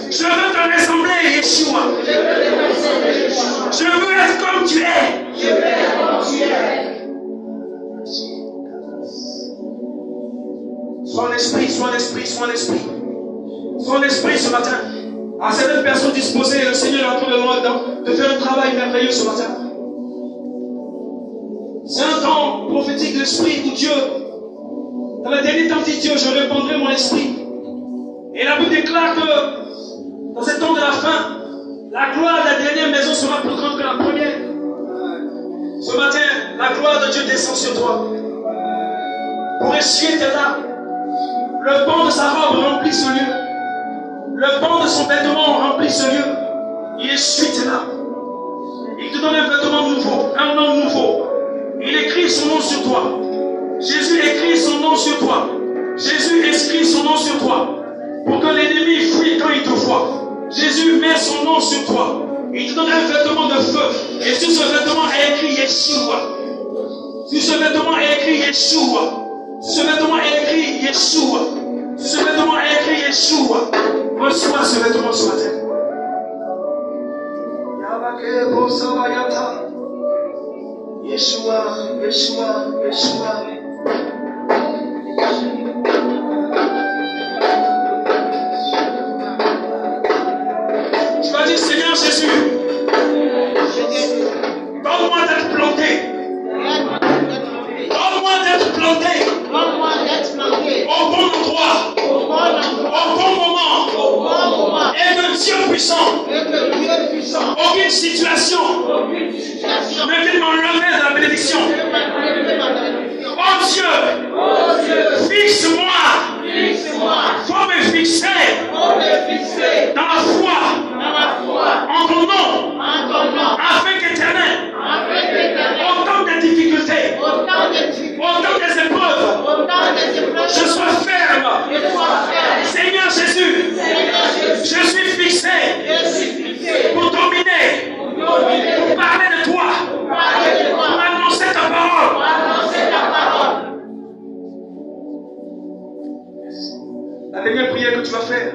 Je veux te ressembler, Yeshua. Je veux être comme tu es. Sois en esprit ce matin. À certaines personnes disposées, le Seigneur est en train de faire un travail merveilleux ce matin. C'est un temps prophétique de l'esprit où Dieu, dans le dernier temps, dit Dieu, je répandrai mon esprit. Et la Bible déclare que dans ce temps de la fin, la gloire de la dernière maison sera plus grande que la première. Ce matin, la gloire de Dieu descend sur toi. Pour essuyer tes larmes. Le pan de sa robe remplit ce lieu. Le pan de son vêtement remplit ce lieu. Il essuie tes larmes. Il te donne un vêtement nouveau, un nom nouveau. Il écrit son nom sur toi. Jésus écrit son nom sur toi. Jésus inscrit son nom sur toi. Pour que l'ennemi fuit quand il te voit. Jésus met son nom sur toi. Il te donne un vêtement de feu. Et sur ce vêtement est écrit Yeshua. Sur ce vêtement est écrit Yeshua. Sur ce vêtement est écrit Yeshua. Sur ce vêtement est écrit Yeshua. Reçois ce vêtement ce matin. Yeshua, Yeshua, Yeshua. Tu vas dire, Seigneur Jésus, donne-moi d'être planté. Donne-moi d'être planté. Au bon endroit. Au bon moment. Et que Dieu puissant. Aucune situation ne vienne m'enlever de la bénédiction. Oh Dieu, fixe-moi. Faut me fixer dans la foi en ton nom, afin qu'éternel, au temps des difficultés, au temps des épreuves, je sois ferme. Seigneur Jésus, je suis fixé pour dominer, pour parler de toi, pour annoncer ta parole. La dernière prière que tu vas faire,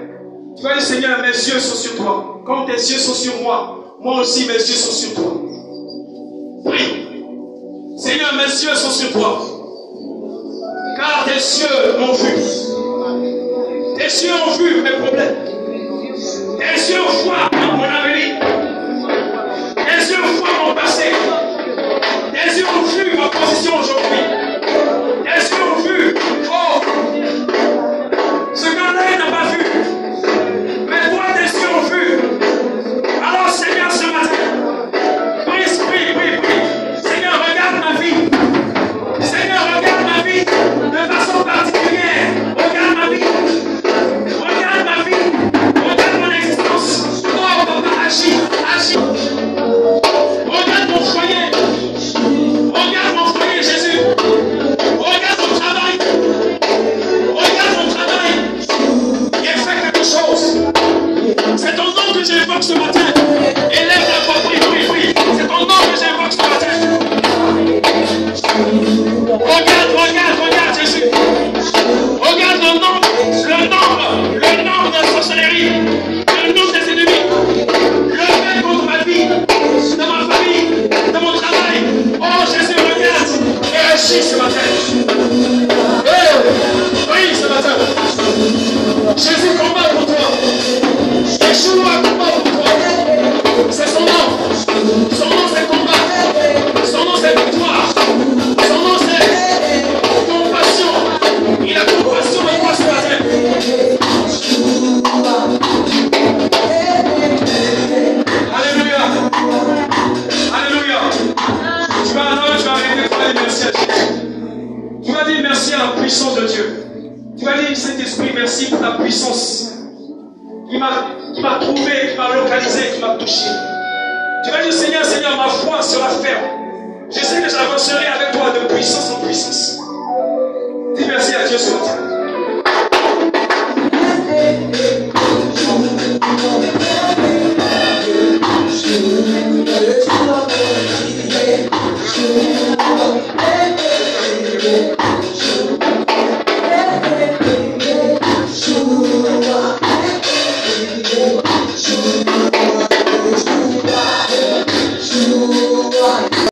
tu vas dire, Seigneur, mes yeux sont sur toi. Comme tes yeux sont sur moi, moi aussi mes yeux sont sur toi. Prie. Seigneur, mes yeux sont sur toi. Car tes yeux m'ont vu. Tes yeux ont vu mes problèmes. Tes yeux voient mon avenir. Tes yeux voient mon passé. Tes yeux ont vu ma position aujourd'hui. Tes yeux ont vu, oh, ce que Jésus combat pour toi. Yeshua combat pour toi. C'est son nom. Son nom c'est combat. Son nom c'est victoire. Son nom c'est compassion. Il a compassion de toi ce matin. Alléluia. Alléluia. Tu vas arrêter, tu vas dire merci à Jésus. Tu vas dire merci à la puissance de Dieu. Tu vas dire, Saint-Esprit, merci pour ta puissance qui m'a trouvé, qui m'a localisé, qui m'a touché. Tu vas dire, Seigneur, Seigneur, ma foi sera ferme. Je sais que j'avancerai avec toi de puissance en puissance. Dis merci à Dieu ce matin.